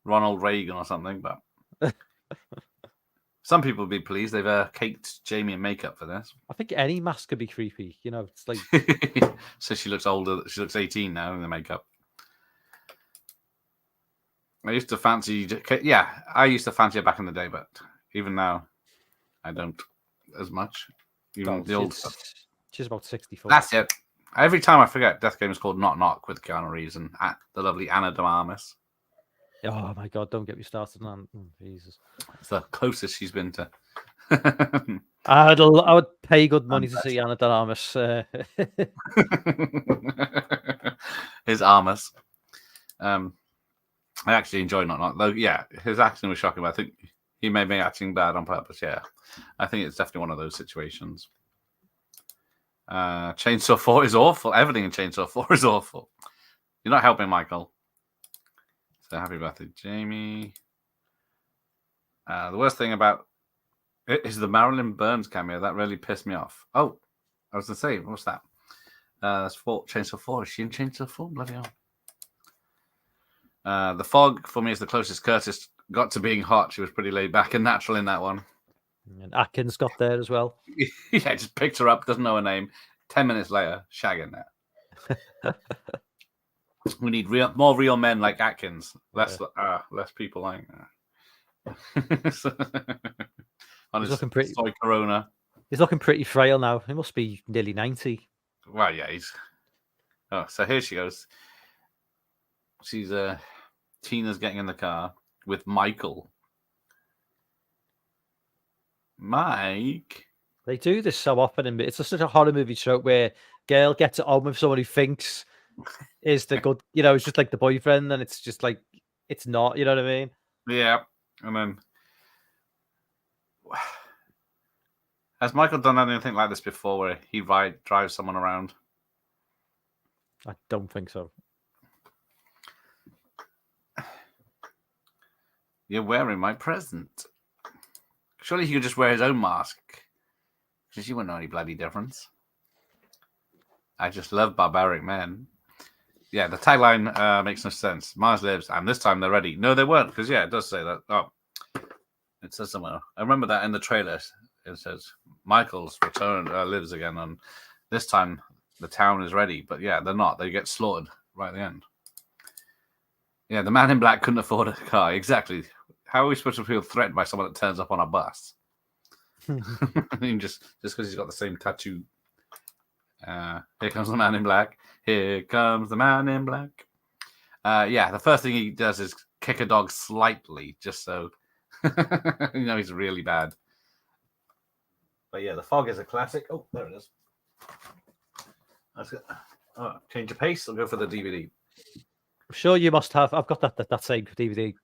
Ronald Reagan or something, but... Some people would be pleased. They've caked Jamie in makeup for this. I think any mask could be creepy. It's like... So she looks older. She looks 18 now in the makeup. I used to fancy... Yeah, I used to fancy her back in the day, but even now, I don't as much. Even the old stuff. She's about 64. That's it. Every time I forget, Death Game is called Knock Knock with Keanu Reeves and the lovely Anna de Armas. Oh my God! Don't get me started on Jesus. It's the closest she's been to. I would pay good money to see Anna de Armas. His Armas. I actually enjoy Knock Knock, though. Yeah, his acting was shocking, but I think he made me acting bad on purpose. Yeah, I think it's definitely one of those situations. Chainsaw 4 is awful. Everything in Chainsaw 4 is awful. You're not helping, Michael. So happy birthday, Jamie. The worst thing about it is the Marilyn Burns cameo. That really pissed me off. Oh, I was going to say, what's that? That's Chainsaw 4. Is she in Chainsaw 4? Bloody hell. The Fog, for me, is the closest Curtis got to being hot. She was pretty laid back and natural in that one. And Atkins got there as well. Yeah, just picked her up, doesn't know her name. 10 minutes later, shagging there. We need more real men like Atkins. Less people like on He's his looking pretty. soy Corona. He's looking pretty frail now. He must be nearly 90. Well, yeah, he's. Oh, so here she goes. She's Tina's getting in the car with Michael. Mike. They do this so often, and it's such a horror movie trope where girl gets it on with someone who thinks is the good, it's just like the boyfriend, and it's just like it's not. You know what I mean? Yeah, and then has Michael done anything like this before, where he drives someone around? I don't think so. You're wearing my present. Surely he could just wear his own mask. Because you wouldn't know any bloody difference. I just love barbaric men. Yeah, the tagline makes no sense. Mars lives, and this time they're ready. No, they weren't, because, yeah, it does say that. Oh, it says somewhere. I remember that in the trailer. It says, Michael's return lives again, and this time the town is ready. But, yeah, they're not. They get slaughtered right at the end. Yeah, the man in black couldn't afford a car. Exactly. How are we supposed to feel threatened by someone that turns up on a bus? I mean, just because he's got the same tattoo Here comes the man in black. Here comes the man in black. Yeah, the first thing he does is kick a dog slightly, just so he's really bad. But yeah, The Fog is a classic. Oh, there it is. Let's go. Oh, change of pace. I'll go for the DVD. I'm sure you must have. I've got that same DVD.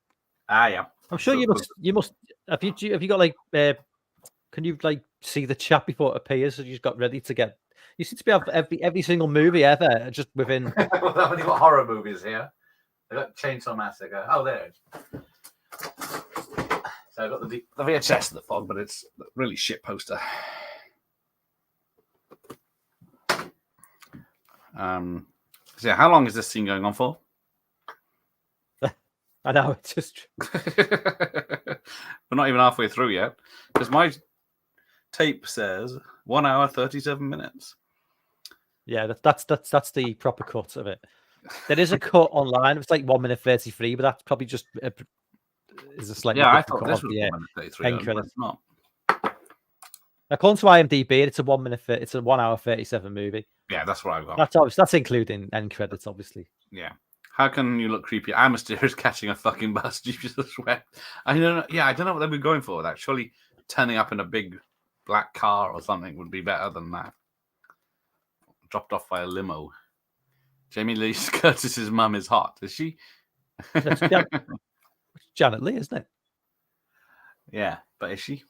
Yeah. I'm sure you must. Have you got like? Can you like see the chat before it appears? So you just got ready to get. You seem to be have every single movie ever just within. Well, I've only got horror movies here. I got Chainsaw Massacre. Oh, there it is. So I got the VHS of The Fog, but it's a really shit poster. So yeah, how long is this scene going on for? I know, it's just We're not even halfway through yet, because my tape says 1 hour 37 minutes. yeah. That's the proper cut of it. There is a cut online. It's like 1 minute 33, but that's probably just is a slightly Yeah, I different thought cut this of was the 1 minute 33. end But credits. it's not. According to IMDb, it's a 1 minute. It's a 1 hour 37 movie. Yeah, that's what I've got. That's obvious. That's including end credits, obviously. Yeah. How can you look creepy? I'm mysterious catching a fucking bus. You just sweat. I don't know. Yeah, I don't know what they were going for with that. Surely turning up in a big black car or something would be better than that. Dropped off by a limo. Jamie Lee Curtis's mum is hot. Is she? It's Janet Leigh, isn't it? Yeah, but is she?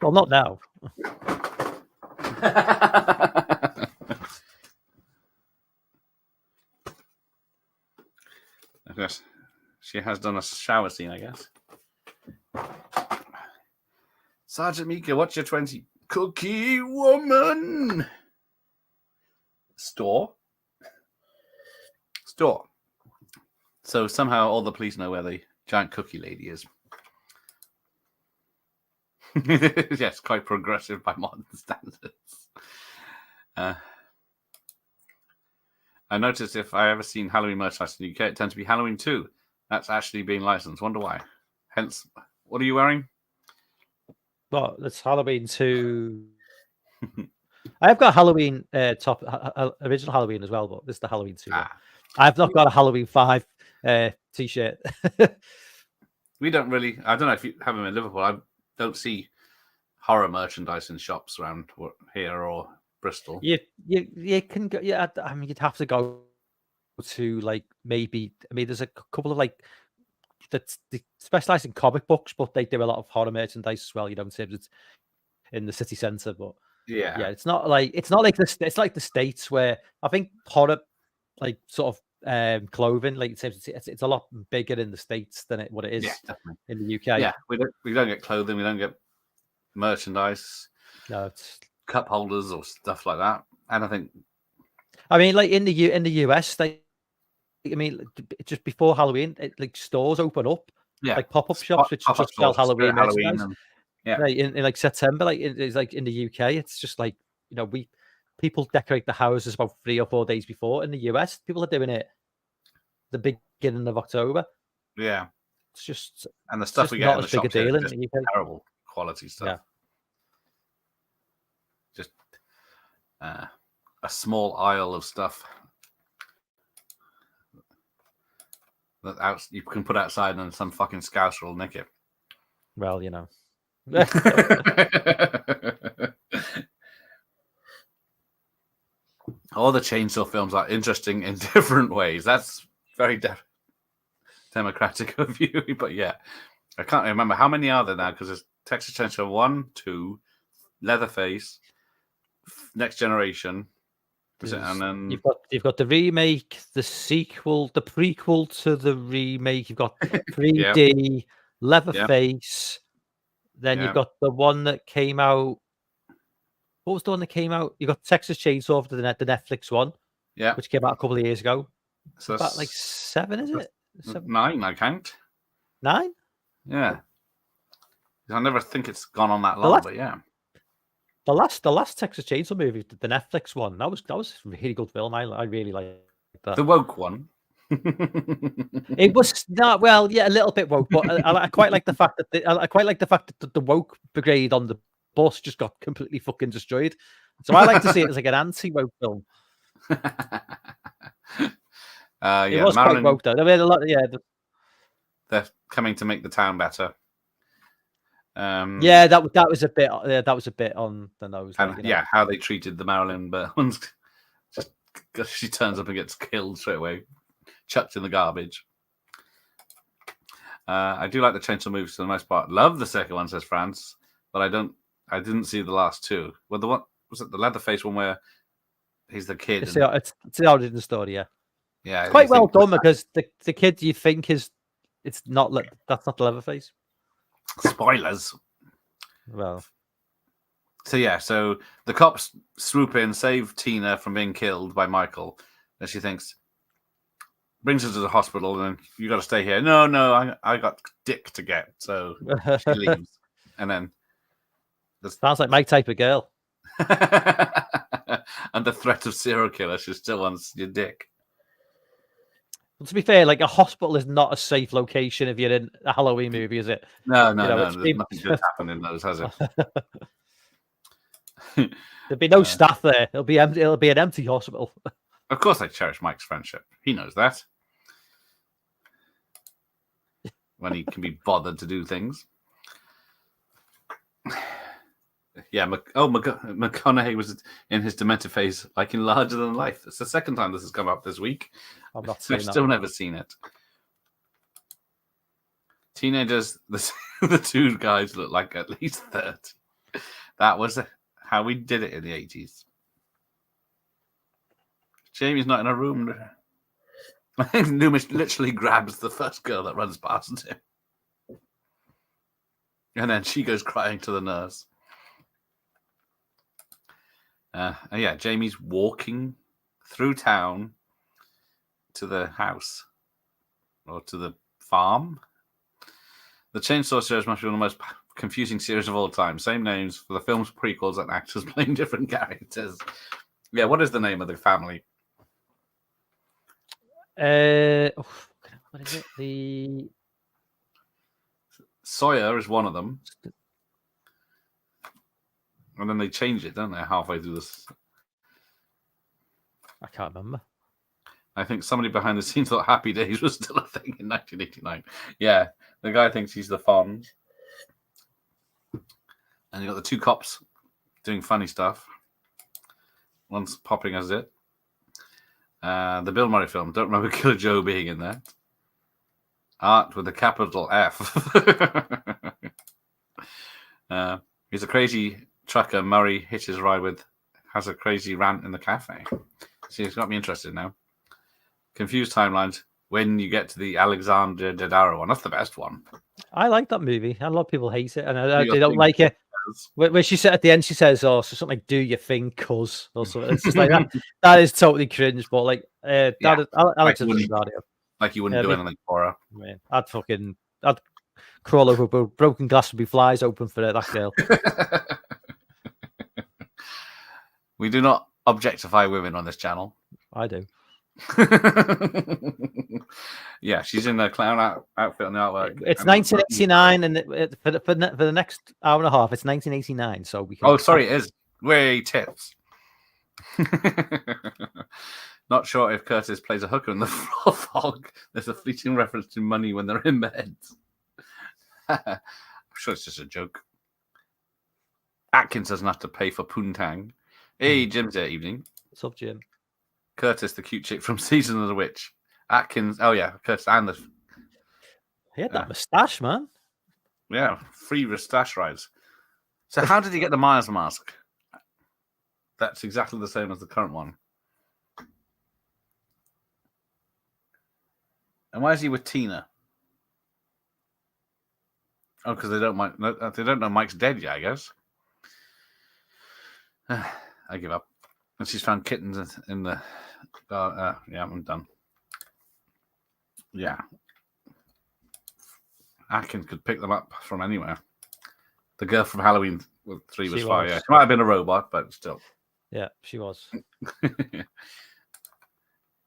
Well, not now. I guess she has done a shower scene, I guess. Sergeant Mika, what's your 20? Cookie woman. Store. So somehow all the police know where the giant cookie lady is. Yes, quite progressive by modern standards. I noticed if I ever seen Halloween merchandise in the UK, it tends to be Halloween 2. That's actually being licensed. Wonder why. Hence, what are you wearing? Well, that's Halloween 2. I've got Halloween top original Halloween as well, but this is the Halloween 2. I've not got a Halloween 5 t-shirt. We don't really. I don't know if you have them in Liverpool. I don't see horror merchandise in shops around here or Bristol. You can go. Yeah, I mean, you'd have to go to like maybe. I mean, there's a couple of like that they specialize in comic books, but they do a lot of horror merchandise as well. You know, in the city centre, but yeah, it's not like this. It's like the States where I think horror, like sort of clothing, like it's a lot bigger in the States than what it is in the UK. Yeah, we don't get clothing, we don't get merchandise. No, it's cup holders or stuff like that. And I mean, like in the US, just before Halloween, like stores open up, like pop-up shops which just sell Halloween merchandise. Right, in like September, like it's like in the UK, it's just like, you know, people decorate the houses about 3 or 4 days before. In the US, people are doing it the beginning of October. Yeah, it's just and the stuff we get in the shops deal is just terrible quality stuff. Yeah. Just a small aisle of stuff that you can put outside, and some fucking scouser will nick it. Well, you know. All the Chainsaw films are interesting in different ways. That's very democratic of you, but yeah, I can't remember how many are there now because there's Texas Chainsaw 1, 2, Leatherface, Next Generation, and then you've got the remake, the sequel, the prequel to the remake. You've got 3D, Leatherface. Then you've got the one that came out. What was the one that came out? You got Texas Chainsaw, the Netflix one, which came out a couple of years ago. So about like 7, is it? 9, I count. 9? Yeah. I never think it's gone on that long, but yeah. The last Texas Chainsaw movie, the Netflix one, that was a really good film. I really liked that. The woke one. It was not a little bit woke, but I quite like the fact that the woke brigade on the bus just got completely fucking destroyed. So I like to see it as like an anti-woke film. Yeah, It was Marilyn, quite woke though. I mean, a lot. Yeah, they're coming to make the town better. yeah. That was a bit. Yeah, that was a bit on the nose. And Like, you know. yeah, how they treated the Marilyn Burns. Just she turns up and gets killed straight away, chucked in the garbage. I do like the chainsaw movies for the most part. Love the second one, says France, but I didn't see the last two. Well, the one was it the Leatherface one where he's the kid. It's the origin story. Yeah, Yeah, it's quite well done because the kid you think it's not. That's not the Leatherface. Spoilers. Well, So yeah, so the cops swoop in, save Tina from being killed by Michael, and she thinks, brings her to the hospital, and then you got to stay here. No, I got dick to get, so she leaves, and then sounds like my type of girl. under threat of serial killer, she still wants your dick. Well, to be fair, like a hospital is not a safe location if you're in a Halloween movie, is it? No, it's there's nothing good happened in those, has it? There'd be no staff there. It'll be empty. It'll be an empty hospital. Of course, I cherish Mike's friendship. He knows that. When he can be bothered to do things. Yeah, McConaughey was in his demented phase, like in Larger Than Life. It's the second time this has come up this week. I've not seen I've that. still never seen it. Teenagers, the two guys look like at least 30. That was how we did it in the 80s. Jamie's not in a room. Loomis literally grabs the first girl that runs past him. And then she goes crying to the nurse. Yeah, Jamie's walking through town to the house or to the farm. The Chainsaw series must be one of the most confusing series of all time. Same names for the film's prequels and actors playing different characters. Yeah, what is the name of the family? What is it? The Sawyer is one of them. And then they change it, don't they, halfway through this? I can't remember. I think somebody behind the scenes thought Happy Days was still a thing in 1989. Yeah, the guy thinks he's the Fonz. And you got the two cops doing funny stuff. One's popping as it. The Bill Murray film. Don't remember Killer Joe being in there. Art with a capital F. He's a crazy trucker Murray hitches a ride with. Has a crazy rant in the cafe. See, it's got me interested now. Confused timelines. When you get to the Alexander Daddario one, that's the best one. I like that movie. A lot of people hate it, and they don't like it. When she said at the end, she says, "Oh, so something like do you think, cuz?" or something. It's just like that. That is totally cringe. But like, Alexander Daddario, like you wouldn't do anything for her. Man, I'd crawl over a broken glass would be flies open for that girl. We do not objectify women on this channel. I do. Yeah, she's in the clown outfit on the artwork. It's 1989, and for the next hour and a half, it's 1989. So we can. Oh, sorry, it is. Way tips. Not sure if Curtis plays a hooker in the fog. There's a fleeting reference to money when they're in bed. I'm sure it's just a joke. Atkins doesn't have to pay for poontang. Hey, Jim's there evening. What's up, Jim? Curtis, the cute chick from Season of the Witch. Atkins, oh yeah, Curtis and the... He had that moustache, man. Yeah, free moustache rides. So how did he get the Myers mask? That's exactly the same as the current one. And why is he with Tina? Oh, because they don't know Mike's dead yet, I guess. I give up. And she's found kittens in the... yeah, I'm done. Yeah. Atkins could pick them up from anywhere. The girl from Halloween 3 was fine. Yeah. She might have been a robot, but still. Yeah, she was.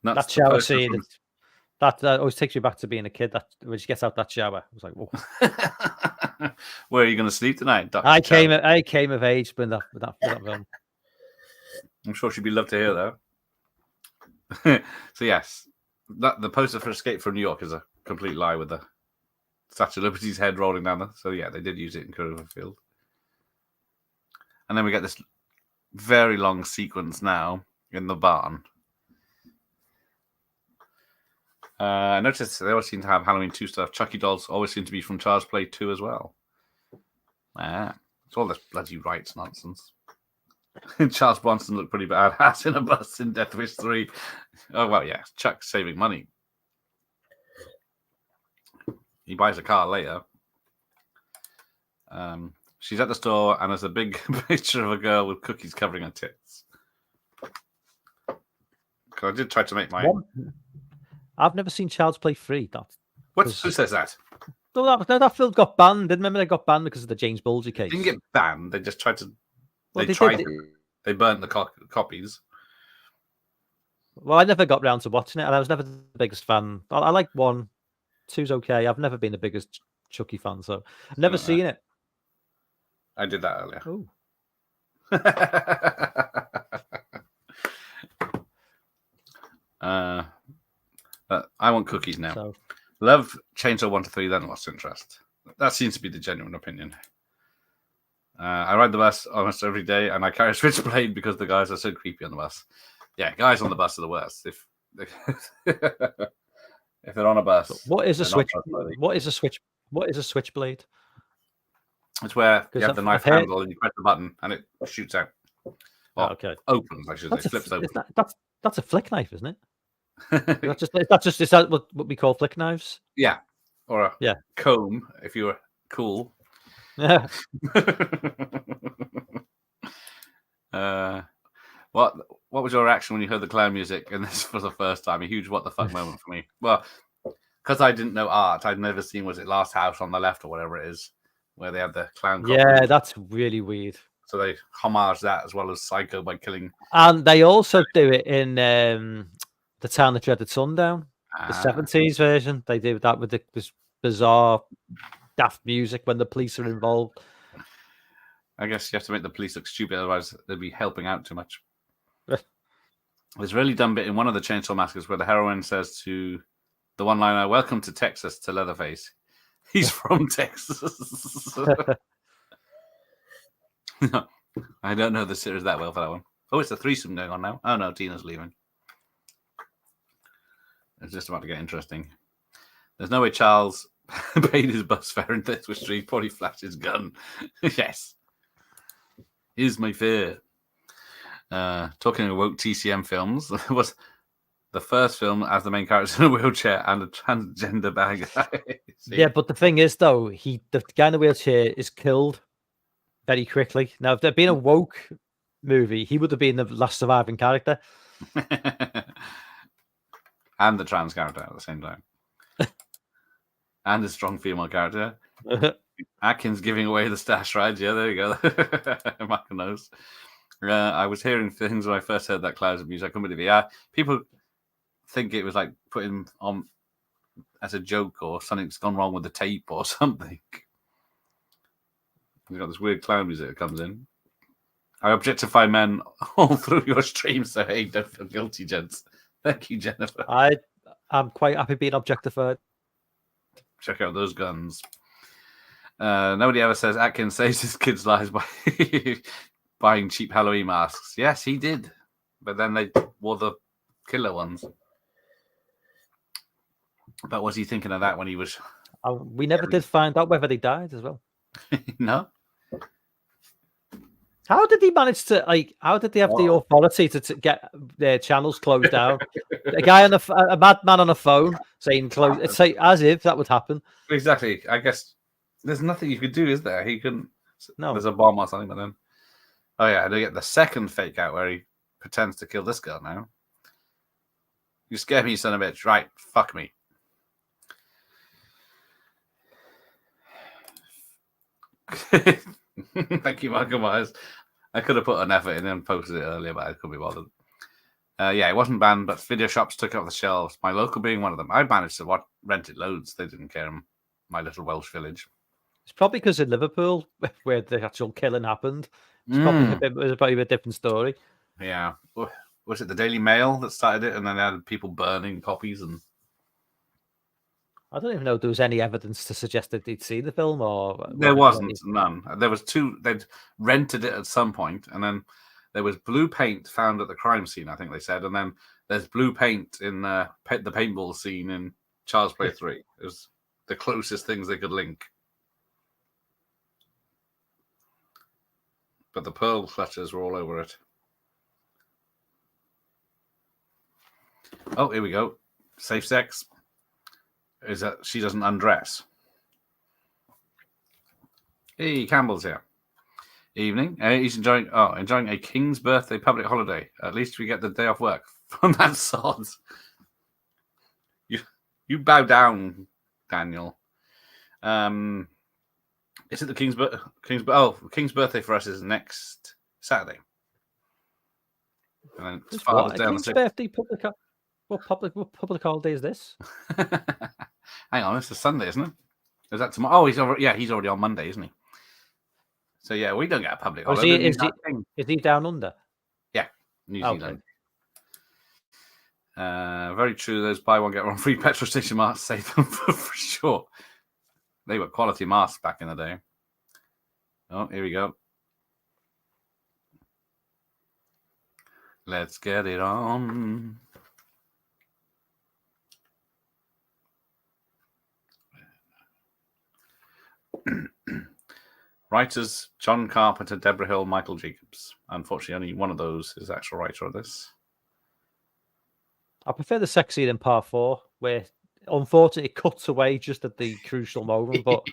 That shower scene, that always takes you back to being a kid. That when she gets out that shower, I was like, "Whoa." Where are you going to sleep tonight, Dr. I came of age with that film. I'm sure she'd be loved to hear that. So yes, the poster for Escape from New York is a complete lie with the Statue of Liberty's head rolling down there. So yeah, they did use it in Cloverfield. And then we get this very long sequence now in the barn. I noticed they always seem to have Halloween 2 stuff. Chucky dolls always seem to be from Child's Play 2 as well. It's all this bloody rights nonsense. Charles Bronson looked pretty badass in a bus in Death Wish 3. Oh, well, yeah. Chuck's saving money. He buys a car later. She's at the store and there's a big picture of a girl with cookies covering her tits. I did try to make my... I've never seen Child's Play 3. Who says that? No, that film got banned. Didn't remember they got banned because of the James Bulger case. They didn't get banned. They just tried to... Well, They burnt the copies. Well, I never got round to watching it, and I was never the biggest fan. I like 1, 2's okay. I've never been the biggest Chucky fan, so I've never seen it. I did that earlier. Oh. But I want cookies now. So, Love Chainsaw 1 to 3, then lost interest. That seems to be the genuine opinion. I ride the bus almost every day, and I carry a switchblade because the guys are so creepy on the bus. Yeah, guys on the bus are the worst. If they're on a bus, what is a switch? What is a switch? What is a switchblade? It's where you have the knife handle and you press the button and it shoots out. Well, okay, opens. I should say, flips open. That's a flick knife, isn't it? Is that what we call flick knives? Yeah, or a comb if you were cool. Yeah. What was your reaction when you heard the clown music and this for the first time? A huge what the fuck moment for me. Well, because I didn't know art, I'd never seen, was it Last House on the Left or whatever it is, where they had the clown. Yeah, that's really weird. So they homage that as well as Psycho by killing. And they also do it in The Town That Dreaded Sundown, the 70s version. They do that with this bizarre, daft music when the police are involved. I guess you have to make the police look stupid, otherwise they'd be helping out too much. There's a really dumb bit in one of the Chainsaw Massacres where the heroine says to the one-liner, "Welcome to Texas," to Leatherface. He's from Texas. I don't know the series that well for that one. Oh, it's a threesome going on now. Oh no, Tina's leaving. It's just about to get interesting. There's no way Charles paid his bus fare in Death Wish 3 before he flashed his gun. Yes. Here's my fare. Talking of woke TCM films, was the first film as the main character in a wheelchair and a transgender bad guy. Yeah, but the thing is, though, the guy in the wheelchair is killed very quickly. Now, if there'd been a woke movie, he would have been the last surviving character. And the trans character at the same time. And a strong female character. Atkins giving away the stash rides. Yeah, there you go. Michael knows. I was hearing things when I first heard that Clouds of Music. I couldn't believe it. Yeah, people think it was like put him on as a joke or something's gone wrong with the tape or something. You've got this weird clown music that comes in. I objectify men all through your stream, so hey, don't feel guilty, gents. Thank you, Jennifer. I'm quite happy being objectified. Check out those guns. Nobody ever says Atkins saves his kids' lives by buying cheap Halloween masks. Yes, he did. But then they wore the killer ones. But was he thinking of that when he was... we never did find out whether they died as well. No? How did he manage to, how did they have the authority to get their channels closed down? A guy a madman on a phone saying close, it's like as if that would happen. Exactly. I guess there's nothing you could do, is there? He couldn't. No. There's a bomb or something, but then. Oh, yeah. They get the second fake out where he pretends to kill this girl now. You scare me, you son of a bitch. Right. Fuck me. Thank you, Michael Myers. I could have put an effort in and posted it earlier, but I couldn't be bothered. Yeah, it wasn't banned, but video shops took it off the shelves. My local being one of them. I managed to rent it loads. They didn't care in my little Welsh village. It's probably because in Liverpool, where the actual killing happened, it's probably a bit of a different story. Yeah. Was it the Daily Mail that started it, and then they had people burning copies? And I don't even know if there was any evidence to suggest that they'd see the film or there whether wasn't none. There was two. They'd rented it at some point, and then there was blue paint found at the crime scene, I think they said, and then there's blue paint in the paintball scene in Child's Play 3. It was the closest things they could link. But the pearl clutches were all over it. Oh, here we go. Safe sex. Is that she doesn't undress. Hey, Campbell's here. Evening. He's enjoying a king's birthday public holiday. At least we get the day off work from that sod. You bow down, Daniel. Is it the King's birthday for us is next Saturday. And then it's Father's Day on the 6th. Birthday what public holiday is this? Hang on, it's a Sunday, isn't it? Is that tomorrow? Oh, he's already on Monday, isn't he? So yeah, we don't get a public holiday. Is he down under? Yeah, New Zealand. Very true. Those buy one get one free petrol station masks save them for sure. They were quality masks back in the day. Oh, here we go. Let's get it on. Writers John Carpenter, Deborah Hill, Michael Jacobs. Unfortunately, only one of those is the actual writer of this. I prefer the sex scene in part 4, where unfortunately it cuts away just at the crucial moment. But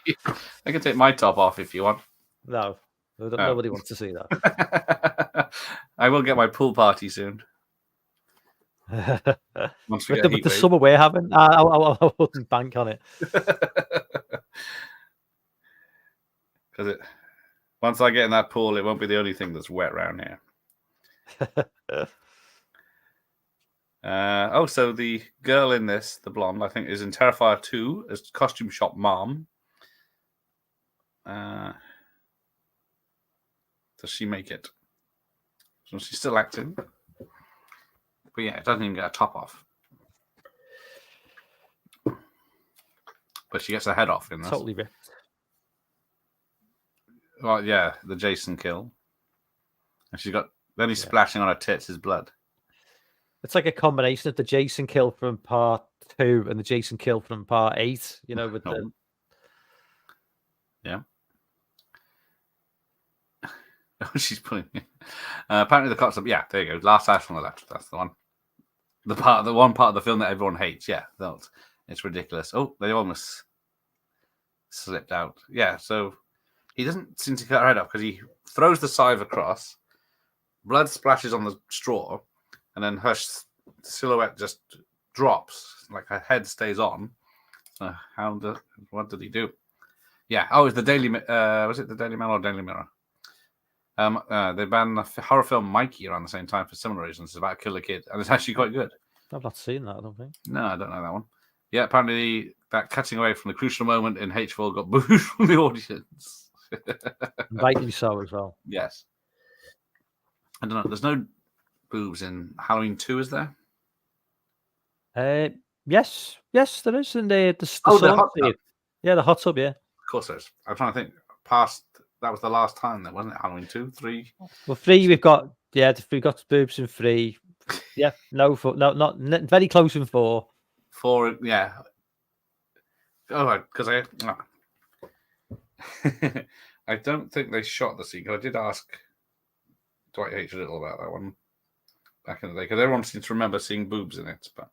I can take my top off if you want. No, nobody wants to see that. I will get my pool party soon. Once we with the summer we're having, I wouldn't bank on it. Because once I get in that pool, it won't be the only thing that's wet around here. So the girl in this, the blonde, I think, is in Terrifier 2 as costume shop mom. Does she make it? So she's still acting. But yeah, it doesn't even get a top off. But she gets her head off in this. Totally ripped. Well, yeah, the Jason kill. And then he's splashing on her tits his blood. It's like a combination of the Jason kill from part 2 and the Jason kill from part 8, with the... Yeah. She's putting apparently the cops up. Yeah, there you go. Last house on the left. That's the one. The one part of the film that everyone hates. Yeah, it's ridiculous. Oh, they almost slipped out. Yeah, so he doesn't seem to cut her head off because he throws the scythe across. Blood splashes on the straw, and then her silhouette just drops. Like her head stays on. So what did he do? Yeah. Oh, it's the Daily. Was it the Daily Mail or Daily Mirror? They banned the horror film Mikey around the same time for similar reasons. It's about a killer kid, and it's actually quite good. I've not seen that, I don't think. No, I don't know that one. Yeah, apparently that cutting away from the crucial moment in H4 got booed from the audience. Rightly so as well. Yes. I don't know. There's no boobs in Halloween 2, is there? Yes, there is. And the hot tub. Yeah, the hot tub, yeah. Of course there is. I'm trying to think. That was the last time, then, wasn't it? Halloween 2, 3? Well, 3, we've got boobs in 3. Yeah, not very close in 4. 4, yeah. Oh, because I don't think they shot the scene. I did ask Dwight H. Little about that one back in the day, because everyone seems to remember seeing boobs in it, but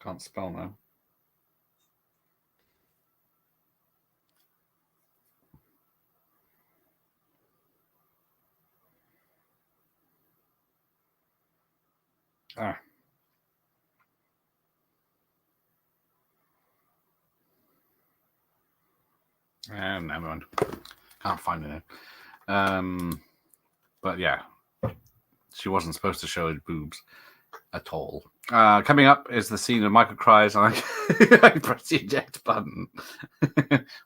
can't spell now. Never mind. Can't find it. But yeah, she wasn't supposed to show his boobs. at all. Coming up is the scene of Michael cries, and I press the eject button.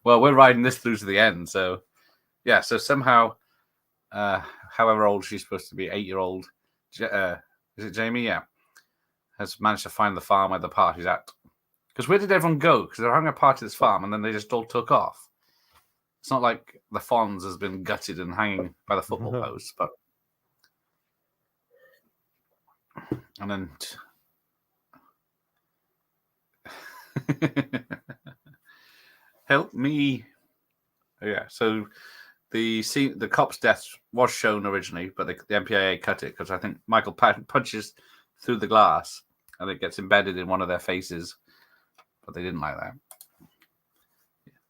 Well, we're riding this through to the end, so yeah. So somehow, however old she's supposed to be, 8-year-old, is it Jamie? Yeah, has managed to find the farm where the party's at. Because where did everyone go? Because they're having a party at this farm, and then they just all took off. It's not like the Fonz has been gutted and hanging by the football post, but and then. Help me. Yeah, so the cop's death was shown originally, but the MPAA cut it because I think Michael punches through the glass and it gets embedded in one of their faces, but they didn't like that.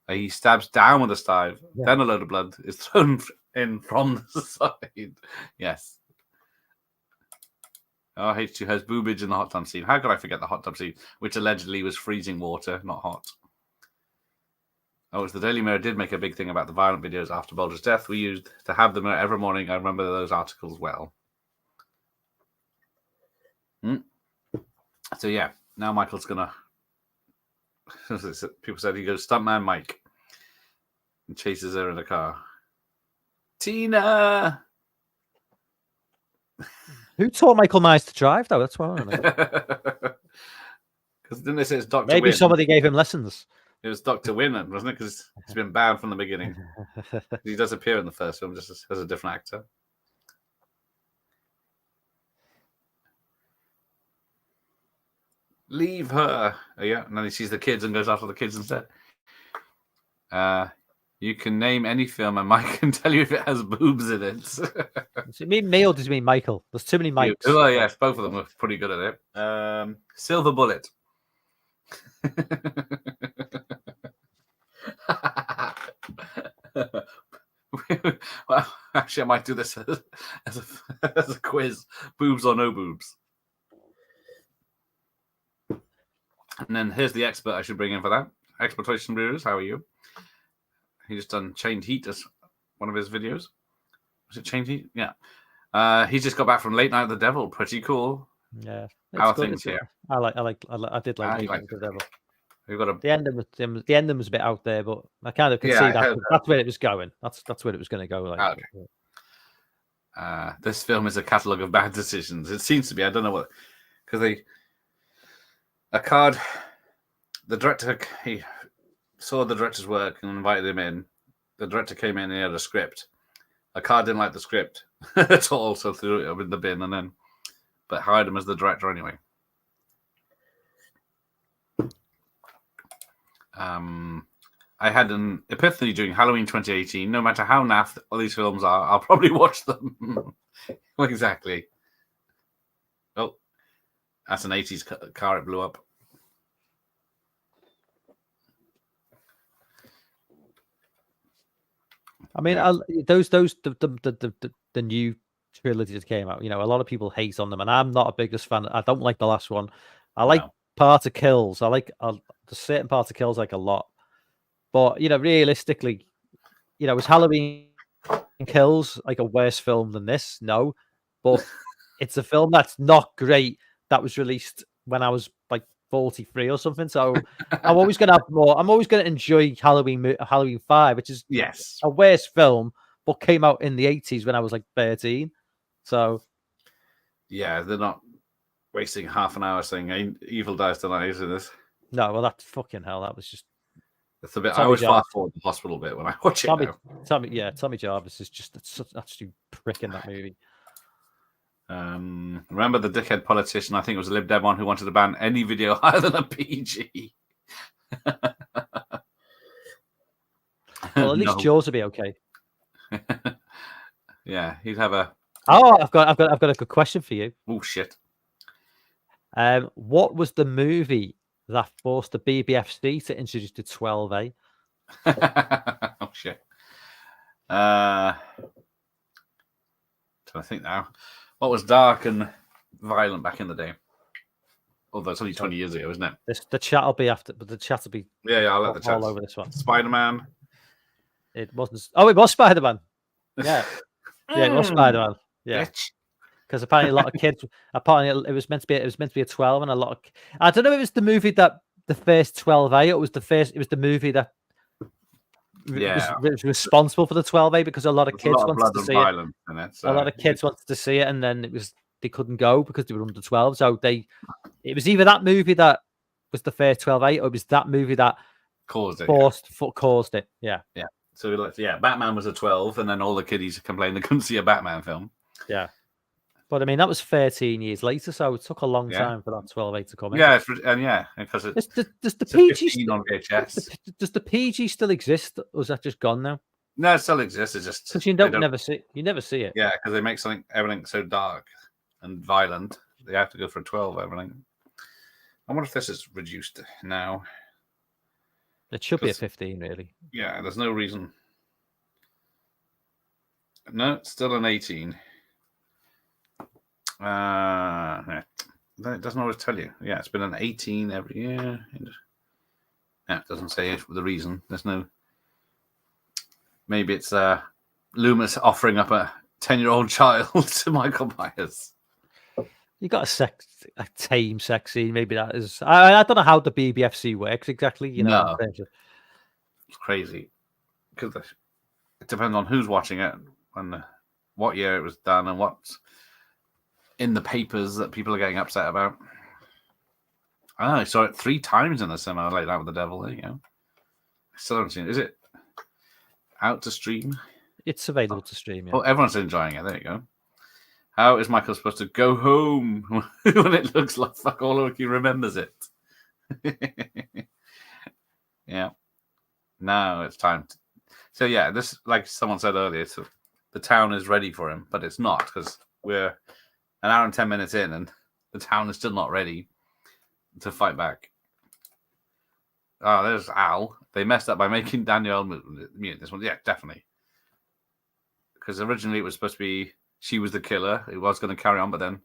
He stabs down with a stave, then a load of blood is thrown in from the side. Yes. Oh, H2 has boobage in the hot tub scene. How could I forget the hot tub scene, which allegedly was freezing water, not hot? Oh, the Daily Mirror did make a big thing about the violent videos after Bulger's death. We used to have them every morning. I remember those articles well. So, yeah, now Michael's going to... People said he goes, Stuntman Mike. And chases her in a car. Tina! Who taught Michael Myers to drive, though? That's what I want to know. Because didn't they say it's Dr. Maybe Wynn? somebody gave him lessons. It was Dr. Wynn, wasn't it? Because he's been banned from the beginning. He does appear in the first film just as a different actor. Leave her. Oh, yeah, and then he sees the kids and goes after the kids instead. You can name any film and Mike can tell you if it has boobs in it. Does it mean me or does it mean Michael? There's too many Mikes. Oh, yes, both of them are pretty good at it. Silver Bullet. Well, actually, I might do this as a quiz. Boobs or no boobs? And then here's the expert I should bring in for that. Exploitation Brewers, how are you? He just done Chained Heat as one of his videos. Was it Chained Heat? Yeah. He's just got back from Late Night with the Devil. Pretty cool. Yeah. How are things here? I did like Late Night with the Devil. We've got The ending was a bit out there, but I kind of could see that's where it was going. That's where it was going to go. Like, okay. This film is a catalogue of bad decisions. It seems to be. I don't know what, because the director, he saw the director's work and invited him in. The director came in and he had a script. Akkad didn't like the script at all, so threw it in the bin but hired him as the director anyway. I had an epiphany during Halloween 2018. No matter how naff all these films are, I'll probably watch them. Exactly. Oh, that's an 80s car. It blew up. I mean, the new trilogy that came out. You know, a lot of people hate on them, and I'm not a biggest fan. I don't like the last one. I like Part of Kills. I like the certain Part of Kills like a lot. But you know, realistically, you know, is Halloween Kills like a worse film than this? No, but it's a film that's not great. That was released when I was like 43 or something. So I'm always going to have more. I'm always going to enjoy Halloween 5, which is a worse film, but came out in the 80s when I was like 13. So yeah, they're not wasting half an hour saying Evil Dies Tonight, isn't this? No, well, that's fucking hell. That was just. That's a bit. I always fast forward the hospital bit when I watch it. Tommy Jarvis is just such an absolute prick in that movie. Remember the dickhead politician? I think it was a Lib Dem one who wanted to ban any video higher than a PG. Well, at least Jaws will be okay. Yeah, he'd have a. Oh, I've got a good question for you. Oh shit. What was the movie that forced the BBFC to introduce the 12A? Oh shit. Trying to think now. What was dark and violent back in the day? Although it's only 20 years ago, isn't it? The chat will be after, but the chat will be I'll let the chat all over this one. Spider-Man. It wasn't. Oh, it was Spider-Man. Yeah, yeah, it was Spider-Man. Yeah, because apparently a lot of kids. Apparently, it was meant to be a 12, and a lot of. I don't know if it was the movie that the first 12A. It was the movie that Yeah, was responsible for the 12A because a lot of there's a kids lot of wanted blood to and see it. violence in it. A lot of kids wanted to see it, and then they couldn't go because they were under 12. So it was either that movie that was the first 12A, or it was that movie that caused it. caused it. Yeah. Yeah. So Batman was a 12, and then all the kiddies complained they couldn't see a Batman film. Yeah. But I mean, that was 13 years later, so it took a long Yeah. time for that 12A to come in. Yeah, because Does the it's PG 15 on VHS. does the PG still exist, or is that just gone now? No, it still exists. It's just Because you never see it. Yeah, because they make everything so dark and violent. They have to go for a 12. Everything. I wonder if this is reduced now. It should be a 15, really. Yeah, there's no reason. No, it's still an 18. No, it doesn't always tell you. Yeah, it's been an 18 every year. Yeah, it doesn't say the reason. There's no. Maybe it's Loomis offering up a 10-year-old child to Michael Myers. You got a tame sex scene. Maybe that is. I don't know how the BBFC works exactly. You know, No. It's crazy because it depends on who's watching it and what year it was done and what's in the papers that people are getting upset about. I saw it 3 times in the cinema like that with the devil. There you go. I still haven't seen it. Is it out to stream? It's available to stream. Yeah. Oh, everyone's enjoying it. There you go. How is Michael supposed to go home when it looks like fuck all like he remembers it? Yeah. Now it's time. So yeah, this, like someone said earlier, so the town is ready for him, but it's not because we're an hour and 10 minutes in, and the town is still not ready to fight back. Oh, there's Al. They messed up by making Danielle mute this one. Yeah, definitely. Because originally it was supposed to be she was the killer. It was going to carry on, but then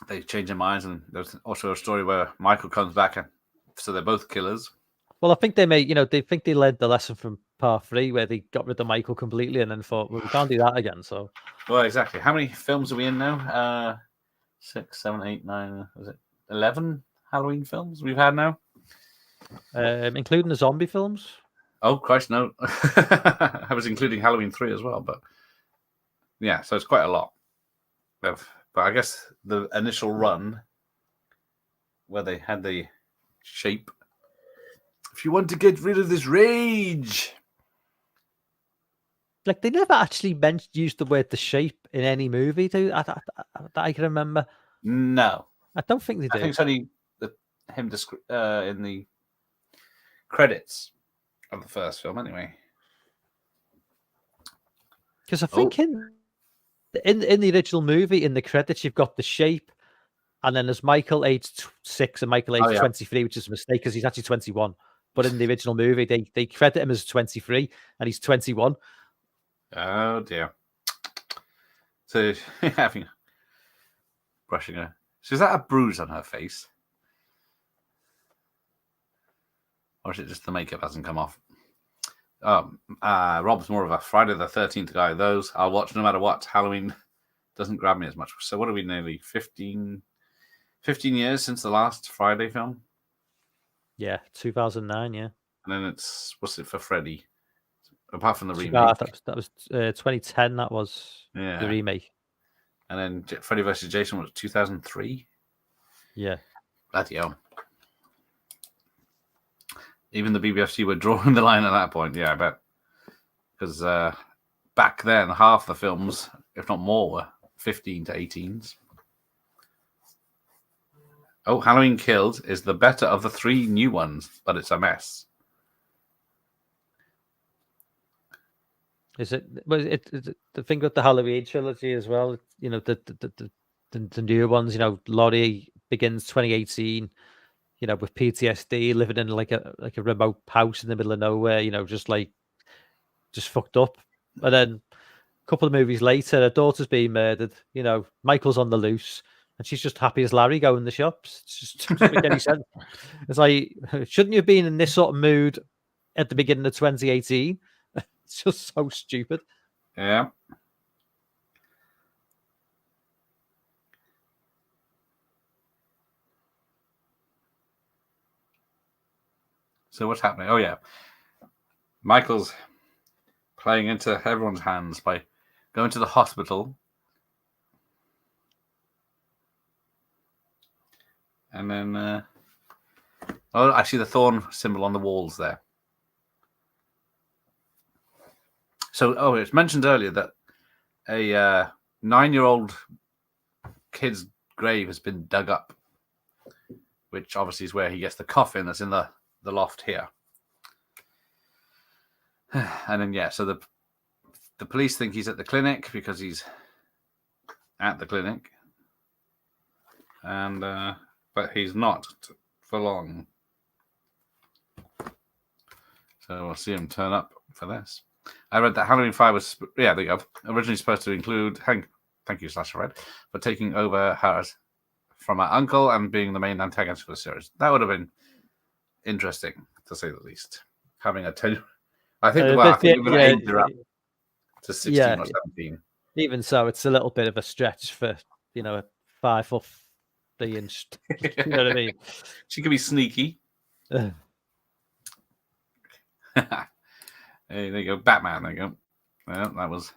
they changed their minds, and there's also a story where Michael comes back, and so they're both killers. Well, I think they think they learned the lesson from Part 3 where they got rid of Michael completely and then thought, well, we can't do that again. So, well, exactly. How many films are we in now? 6, 7, 8, 9. Was it 11 Halloween films we've had now? Including the zombie films. Oh Christ, no! I was including Halloween 3 as well, but yeah, so it's quite a lot. But I guess the initial run where they had the shape. If you want to get rid of this rage, like they never actually used the word "the shape" in any movie, that I can remember. No, I don't think they do. I think it's only him in the credits of the first film, anyway. Because I think in the original movie, in the credits, you've got the shape, and then there's Michael aged 6 and Michael aged 23, which is a mistake because he's actually 21. But in the original movie, they credit him as 23, and he's 21. Oh dear. So having brushing her. So is that a bruise on her face? Or is it just the makeup hasn't come off? Rob's more of a Friday the 13th guy. Those I'll watch no matter what. Halloween doesn't grab me as much. So what are we, nearly 15 years since the last Friday film? Yeah, 2009, yeah. And then what's it for Freddy? Apart from the remake. That was 2010, that was the remake. And then Freddy vs. Jason was 2003? Yeah. Bloody hell. Even the BBFC were drawing the line at that point. Yeah, I bet. Because back then, half the films, if not more, were 15 to 18s. Oh, Halloween Kills is the better of the 3 new ones, but it's a mess. Is it the thing with the Halloween trilogy as well? You know, the new ones. You know, Laurie begins 2018. You know, with PTSD, living in like a remote house in the middle of nowhere. You know, just fucked up. And then a couple of movies later, her daughter's being murdered. You know, Michael's on the loose, and she's just happy as Larry going in the shops. It just doesn't make any sense. It's like, shouldn't you have been in this sort of mood at the beginning of 2018? It's just so stupid. Yeah. So what's happening? Oh, yeah. Michael's playing into everyone's hands by going to the hospital. And then... oh, I see the thorn symbol on the walls there. So, it's mentioned earlier that a 9-year-old kid's grave has been dug up, which obviously is where he gets the coffin that's in the loft here. And then, so the police think he's at the clinic because he's at the clinic. And but he's not for long. So we'll see him turn up for this. I read that Halloween 5 was, there you go, originally supposed to include, thank you, Slasher Red, for taking over Harris from her uncle and being the main antagonist for the series. That would have been interesting, to say the least. Having a 10... I think, I think it would have aged her up to 16 or 17. Even so, it's a little bit of a stretch for, a 5'3" inch. You know what I mean? She could be sneaky. Hey, there you go. Batman, there you go. Yeah, that was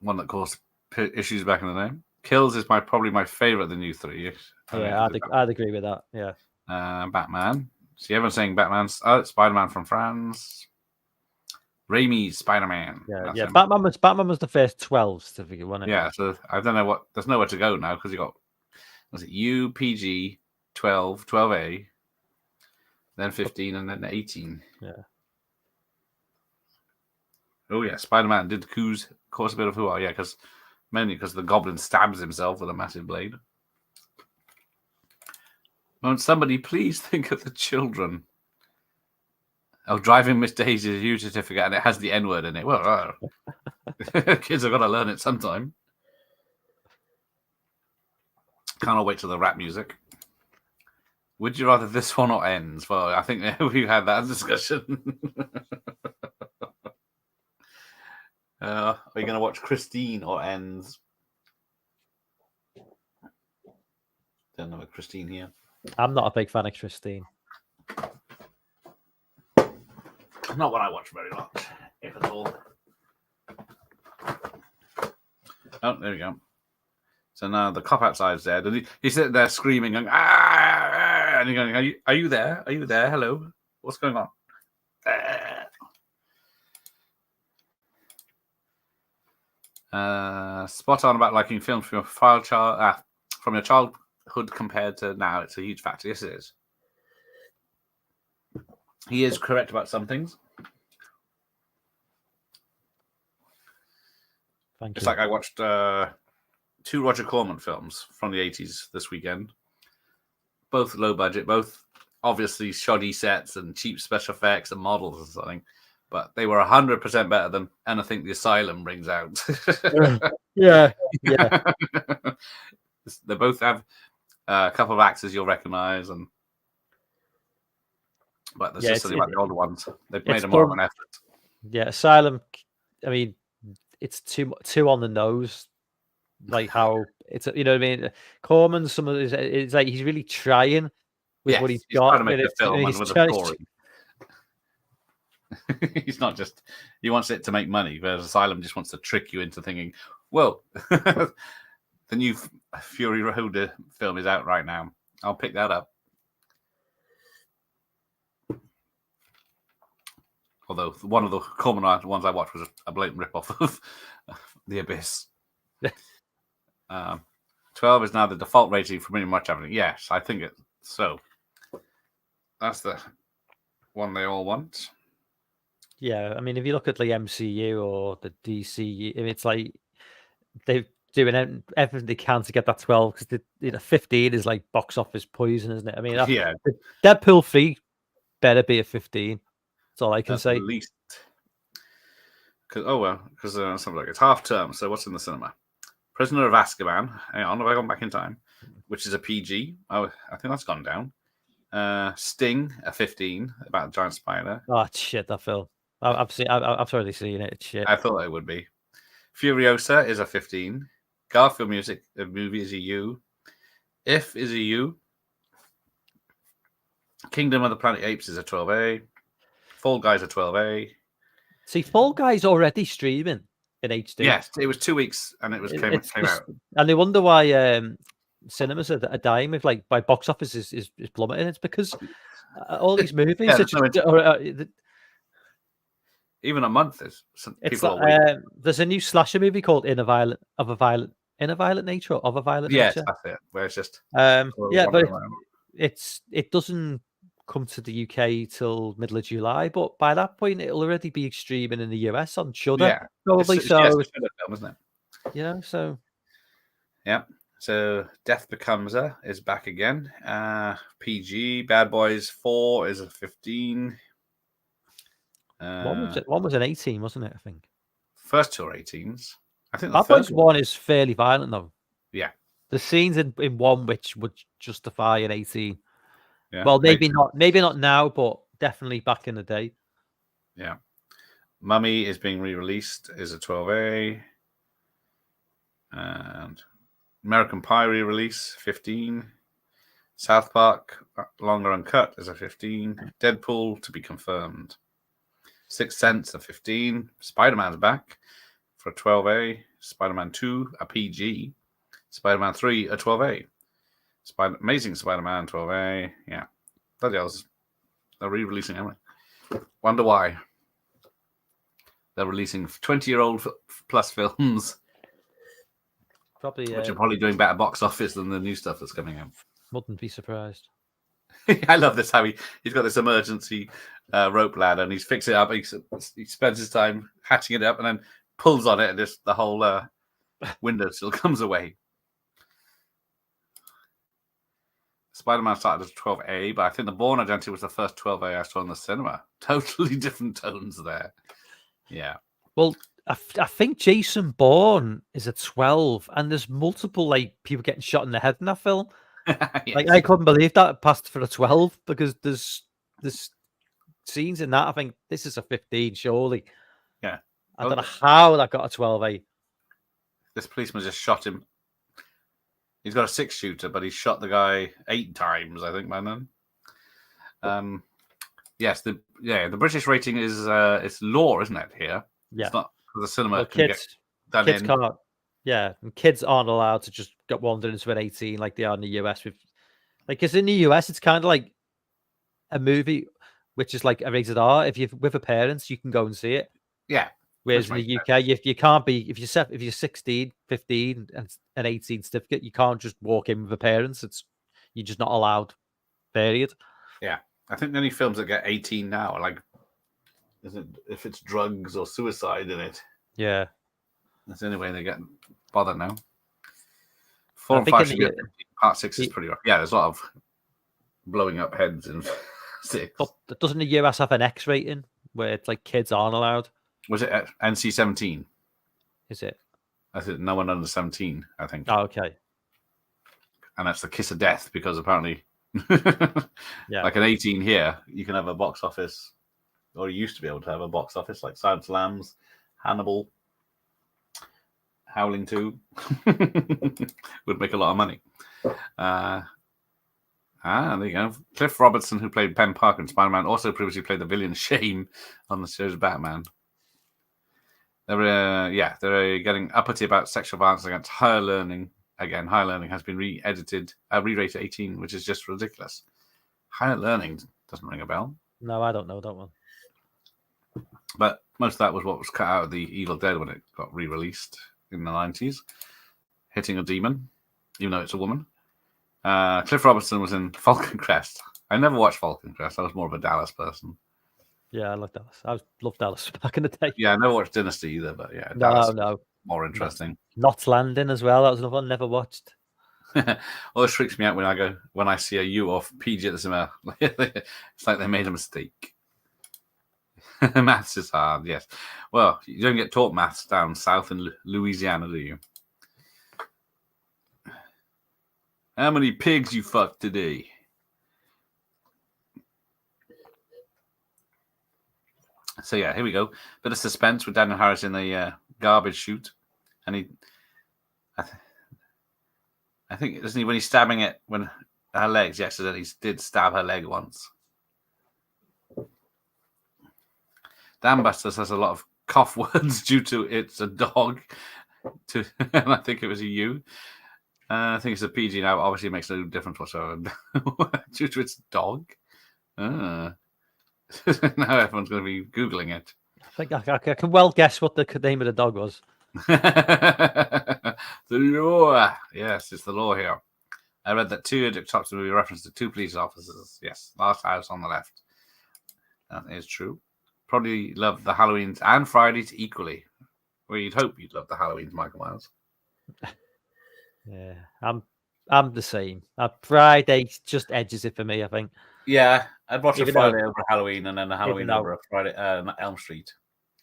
one that caused issues back in the day. Kills is probably my favorite of the new three. Yeah, I'd agree with that. Yeah. Batman. See, everyone's saying Batman's... Oh, Spider-Man from France. Raimi's Spider-Man. Yeah. Batman was the first 12 certificate, wasn't it? Yeah, so I don't know what... There's nowhere to go now because you got... Was it U, PG, 12, 12A, then 15, and then 18. Yeah. Oh, yeah, Spider-Man did cause a bit of hoo-ha, mainly because the Goblin stabs himself with a massive blade. Won't somebody please think of the children? Oh, driving Miss Daisy is a huge certificate, and it has the N-word in it. Well, kids have got to learn it sometime. Can't wait till the rap music. Would you rather this one or Ends? Well, I think we've had that discussion. Are you going to watch Christine or Ends? Don't know about Christine here. I'm not a big fan of Christine. Not what I watch very much, if at all. Oh, there we go. So now the cop outside's dead, and he's sitting there screaming, going, ah! And you're going, are you there? Are you there? Hello? What's going on? Spot on about liking films from your childhood compared to now. It's a huge factor. Yes, it is. He is correct about some things. Thank you. It's like I watched 2 Roger Corman films from the 80s this weekend. Both low budget, both obviously shoddy sets and cheap special effects and models and something. But they were 100% better than anything the Asylum brings out. Yeah. They both have a couple of actors you'll recognize, but there's just something about the older ones. They've made more of an effort. Yeah, Asylum. I mean, it's too on the nose. Like how it's, you know what I mean. Corman, some of it's like he's really trying with what he's got. Trying to make a film with a story. He's not just, he wants it to make money, whereas Asylum just wants to trick you into thinking, well, the new Fury Road film is out right now. I'll pick that up. Although one of the common ones I watched was a blatant rip-off of The Abyss. 12 is now the default rating for pretty much everything. Yes, I think it's so. That's the one they all want. Yeah, I mean, if you look at the MCU or the DC, it's like they're doing everything they can to get that 12 because 15 is like box office poison, isn't it? I mean, yeah, Deadpool 3 better be a 15. That's all I can say. At least. Because something like it's half term. So what's in the cinema? Prisoner of Azkaban. Hang on, have I gone back in time? Which is a PG. Oh, I think that's gone down. Sting, a 15, about a giant spider. Oh shit, that film. I've already seen it. It's shit. I thought it would be. Furiosa is a 15. Garfield movie is a U. If is a U. Kingdom of the Planet Apes is a 12A. Fall Guys a 12A. See, Fall Guys already streaming in HD. Yes, it was 2 weeks and it was came out. And they wonder why cinemas are dying with like by box office is plummeting. It's because all these movies even a month is. It's like, there's a new slasher movie called In a Violent Nature or Of a Violent Nature. Yes, that's it. Where it's just but it doesn't come to the UK till middle of July, but by that point it'll already be streaming in the US on Shudder, probably. It's so, Shudder film, isn't it? Yeah. So, yeah. So Death Becomes Her is back again. PG. Bad Boys 4 is a 15. One was an 18, wasn't it? I think first two are 18s. I think Bad Boys 1 is fairly violent though. Yeah, the scenes in one which would justify an 18. Yeah, well, maybe not now, but definitely back in the day. Yeah, Mummy is being re-released is a 12A, and American Pie re-release 15. South Park Longer Uncut is a 15. Deadpool to be confirmed. Sixth Sense a 15. Spider-Man's back for a 12A. Spider-Man 2 a PG. Spider-Man 3 a 12A. Amazing Spider-Man 12A. Yeah, bloody hell, they're re-releasing everything. Wonder why they're releasing 20-year-old plus films. Probably, which are probably doing better box office than the new stuff that's coming out. Wouldn't be surprised. I love this, how he's got this emergency rope ladder and he's fixing it up. He spends his time hatching it up and then pulls on it and the whole window still comes away. Spider-Man started as 12A, but I think The Bourne Identity was the first 12A I saw in the cinema. Totally different tones there. Yeah. Well, I think Jason Bourne is a 12, and there's multiple like people getting shot in the head in that film. Yes. Like I couldn't believe that it passed for a 12 because there's scenes in that. I think this is a 15, surely. Yeah. I don't know how that got a 12A. This policeman just shot him. He's got a 6-shooter, but he shot the guy 8 times, I think, by then. Yes, the British rating is it's law, isn't it? Here, yeah, it's not because the cinema kids can't. Yeah, and kids aren't allowed to just get wandered into an 18 like they are in the US. Because in the US, it's kind of like a movie which is like a rated R. If you're with a parents, you can go and see it. Yeah. Whereas in the UK, you can't be if you're 16, 15, and an 18 certificate, you can't just walk in with the parents. You're just not allowed. Period. Yeah, I think the only films that get 18 now are like, if it's drugs or suicide in it. Yeah, that's the only way they get bothered now. 4 and 5 should get 15. Part 6 is pretty rough. Yeah, there's a lot of blowing up heads in 6. But doesn't the US have an X rating where it's like kids aren't allowed? Was it NC-17? Is it? I think no one under 17, I think. Oh, okay. And that's the kiss of death because apparently, like an 18 here, you can have a box office, or you used to be able to have a box office like Silence of the Lambs, Hannibal, Howling 2 would make a lot of money. There you go. Cliff Robertson, who played Ben Parker in Spider-Man, also previously played the villain Shame on the series Batman. They're getting uppity about sexual violence against higher learning. Again, higher learning has been re-rated 18, which is just ridiculous. Higher learning doesn't ring a bell. No, I don't know that one. But most of that was what was cut out of the Evil Dead when it got re-released in the 90s. Hitting a demon, even though it's a woman. Cliff Robertson was in Falcon Crest. I never watched Falcon Crest. I was more of a Dallas person. Yeah, I like Dallas. I loved Dallas back in the day. Yeah, I never watched Dynasty either, but yeah, Dallas no. More interesting. Knots Landing as well. That was another one never watched. Always freaks me out when I see a U or PG at the cinema. It's like they made a mistake. Maths is hard, yes. Well, you don't get taught maths down south in Louisiana, do you? How many pigs you fucked today? So yeah, here we go. Bit of suspense with Daniel Harris in the garbage chute, and I think isn't he when he's stabbing it when her legs? Yes, he did stab her leg once. Dambuster says a lot of cough words due to it's a dog. And I think it was a U. I think it's a PG now. Obviously, it makes no difference whatsoever. Due to its dog. Now everyone's going to be Googling it. I think I can well guess what the name of the dog was. The law. Yes, it's the law here. I read that two at the top of the movie reference to two police officers. Yes, last house on the left. That is true. Probably love the Halloweens and Fridays equally. Well, you'd hope you'd love the Halloweens, Michael Myers. Yeah, I'm the same. Friday just edges it for me, I think. Yeah, I'd watch Even a Friday over Halloween and then a Halloween though- over a Friday Elm Street.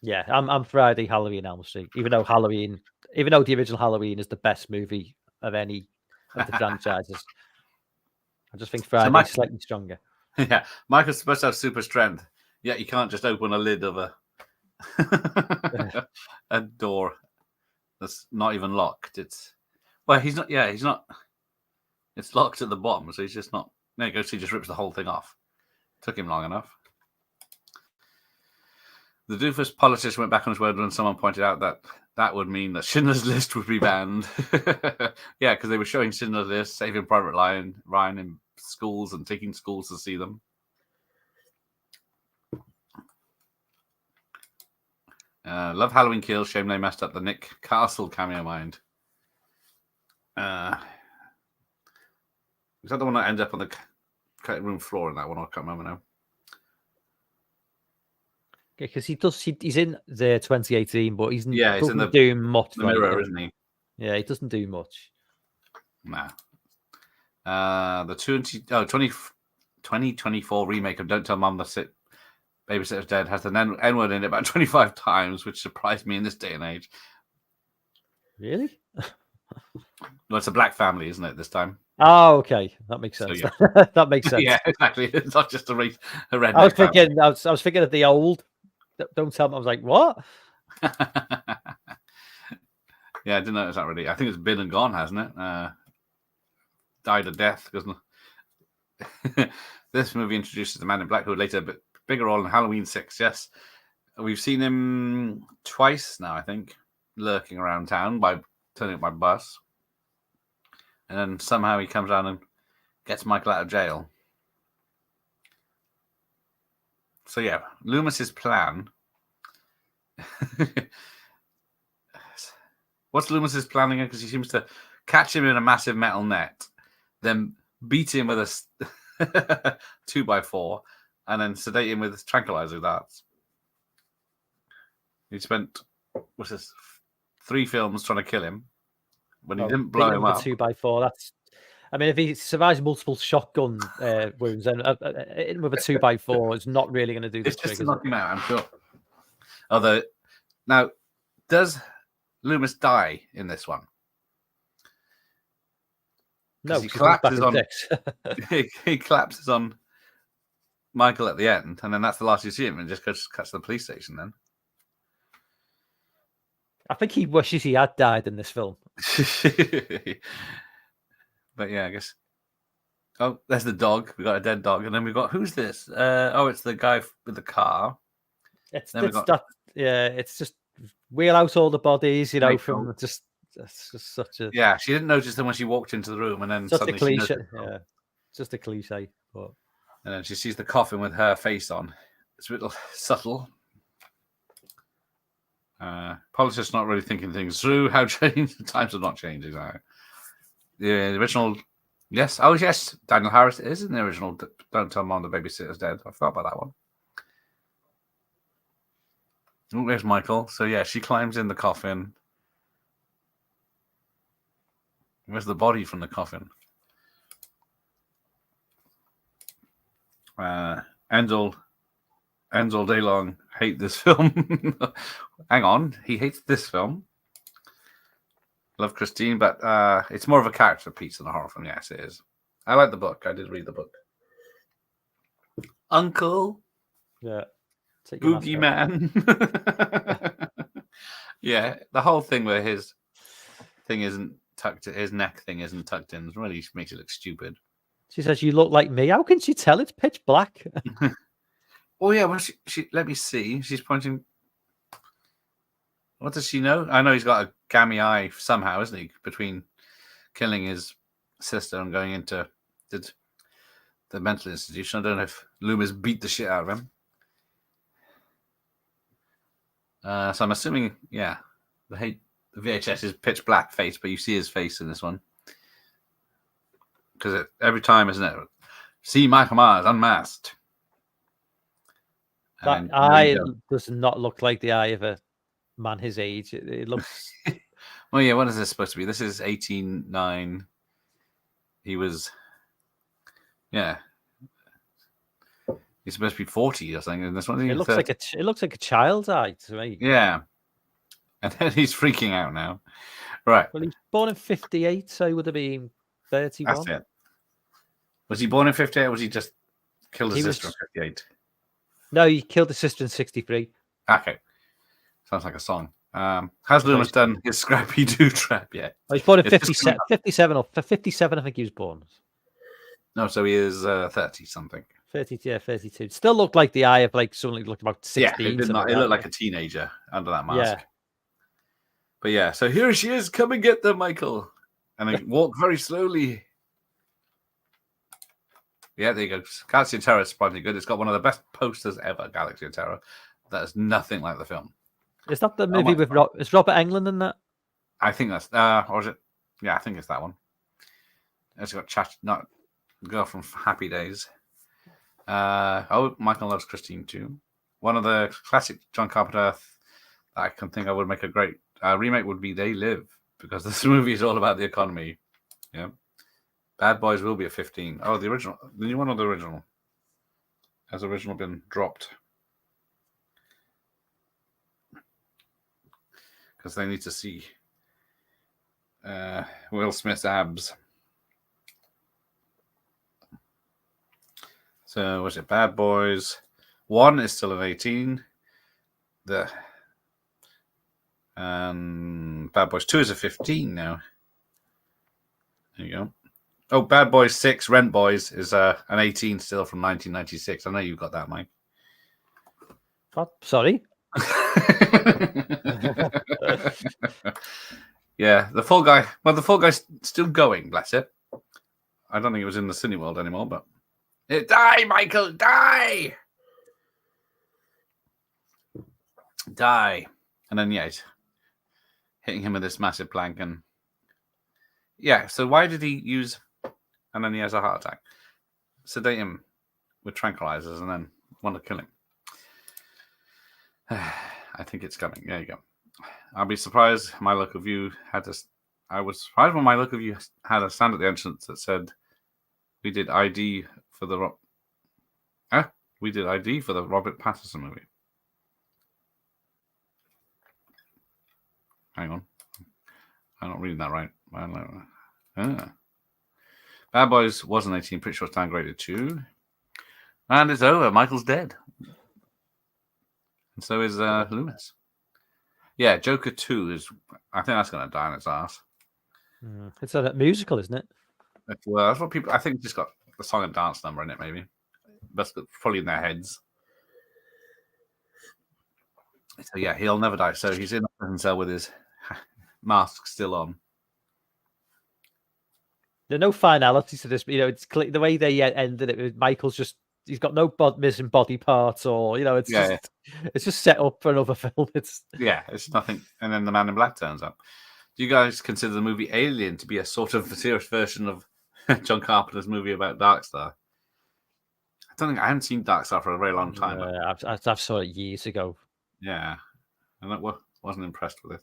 Yeah, I'm Friday, Halloween, Elm Street. Even though the original Halloween is the best movie of any of the franchises, I just think Friday's slightly stronger. Yeah, Michael's supposed to have super strength, yet you can't just open a lid of a door that's not even locked. He's not. Yeah, he's not. It's locked at the bottom, so he's just not. There you go. So he just rips the whole thing off. Took him long enough. The doofus politician went back on his word when someone pointed out that would mean that Schindler's List would be banned. Yeah, because they were showing Schindler's List, Saving Private Ryan in schools and taking schools to see them. Love Halloween Kills. Shame they messed up the Nick Castle cameo mind. Is that the one that ends up on the cutting room floor in that one? I can't remember now. Because he's in the 2018, but he's in the do much. The mirror, isn't he? Yeah, he doesn't do much. Nah. The 2024 remake of Don't Tell Mom the Babysitter's Dead has the N-word in it about 25 times, which surprised me in this day and age. Really? Well, it's a black family, isn't it, this time? Oh, okay. That makes sense. So, yeah. That makes sense. Yeah, exactly. It's not just a redneck I was thinking of the old Don't Tell Me. I was like, what? Yeah, I didn't notice that really. I think it's been and gone, hasn't it? Died a death because this movie introduces the Man in Black, who later a bigger role in Halloween 6. Yes, we've seen him twice now, I think, lurking around town by turning up by bus, and then somehow he comes down and gets Michael out of jail. So yeah, Loomis's plan. What's Loomis's plan again? Because he seems to catch him in a massive metal net, then beat him with a 2x4, and then sedate him with tranquilizer darts. He spent 3 films trying to kill him when he didn't blow him up. 2x4. That's. I mean, if he survives multiple shotgun wounds, then hitting with a 2x4 is not really going to do the trick. It's just to knock him out, I'm sure. Although, now, does Loomis die in this one? No, he collapses on. He collapses on Michael at the end, and then that's the last you see him, and just goes cuts to the police station. Then I think he wishes he had died in this film. But yeah, I guess. Oh, there's the dog. We got a dead dog, and then we got who's this? It's the guy with the car. It's just wheel out all the bodies, from just. It's just such a. Yeah, she didn't notice them when she walked into the room, and then such suddenly a cliche. She yeah, just a cliche. But and then she sees the coffin with her face on. It's a bit subtle. Politics not really thinking things through. How changed? The times are not changing now. The original, yes. Oh, yes. Daniel Harris is in the original Don't Tell Mom the Babysitter's Dead. I forgot about that one. Oh, there's Michael. So, yeah, she climbs in the coffin. Where's the body from the coffin? Enzel day long hate this film. Hang on. He hates this film. Love Christine, but it's more of a character piece than a horror film. Yes, it is. I like the book. I did read the book. Uncle. Yeah. Boogeyman. Yeah, the whole thing where his thing isn't tucked in, his neck thing isn't tucked in, really makes it look stupid. She says, "You look like me." How can she tell? It's pitch black. Oh yeah, well, she let me see. She's pointing. What does she know? I know he's got a gammy eye somehow, isn't he? Between killing his sister and going into the mental institution. I don't know if Loomis beat the shit out of him. So I'm assuming, yeah, the VHS is pitch black face, but you see his face in this one. Because every time, isn't it? See Michael Myers unmasked. That eye does not look like the eye of a man his age. It looks. Well, yeah, what is this supposed to be? This is 18-9. He was, yeah. He's supposed to be 40 or something in this one. It looks like a child's eye to me. Yeah. And then he's freaking out now. Right. Well, he's born in 58, so he would have been 31. That's it. Was he born in 58 or was he just killed his sister in 58? No, he killed his sister in 63. Okay. Sounds like a song. Has Loomis done his Scrappy-Doo trap yet? Oh, he's born in 57, 57 or 57, I think he was born. No, so he is 30-something. 30, yeah, 32. Still looked like the eye of like someone who looked about 16. Yeah, it looked like a teenager under that mask. Yeah. But yeah, so here she is. Come and get them, Michael. And they walk very slowly. Yeah, there you go. Galaxy of Terror is surprisingly good. It's got one of the best posters ever, Galaxy of Terror. That is nothing like the film. Is that the movie with is Robert Englund in that? I think that's or is it? Yeah, I think it's that one. It's got not girl from Happy Days. Michael loves Christine too. One of the classic John Carpenter that I can think I would make a great remake would be They Live, because this movie is all about the economy. Yeah, Bad Boys will be a 15. Oh, the new one or the original? Has the original been dropped? Because they need to see Will Smith's abs. So was it Bad Boys 1 is still an 18. Bad Boys 2 is a 15 now. There you go. Oh, Bad Boys 6, Rent Boys is an 18 still from 1996. I know you've got that, Mike. What? Sorry? Yeah, the Fall Guy. Well, the Fall Guy's still going, bless it. I don't think it was in the Cineworld anymore, but die, Michael, die, die, and then hitting him with this massive plank, and So why did he use? And then he has a heart attack. Sedate him with tranquilizers, and then want to kill him. I think it's coming. There you go. I'll be surprised. My local view I was surprised when my local view had a stand at the entrance that said, "We did ID for the Robert Pattinson movie." Hang on, I'm not reading that right. Bad Boys was an 18. Pretty sure it's downgraded too. And it's over. Michael's dead. And so is Loomis. Yeah, Joker 2 is. I think that's going to die on its ass. It's a musical, isn't it? Well, that's what people. I think it's just got the song and dance number in it, maybe. That's probably in their heads. So yeah, he'll never die. So he's in a prison cell with his mask still on. There's no finality to this. It's the way they ended it. Michael's he's got no missing body parts, or it's just set up for another film. It's nothing. And then the Man in Black turns up. Do you guys consider the movie Alien to be a sort of serious version of John Carpenter's movie about Darkstar? I haven't seen Darkstar for a very long time. I've saw it years ago. Yeah, and I wasn't impressed with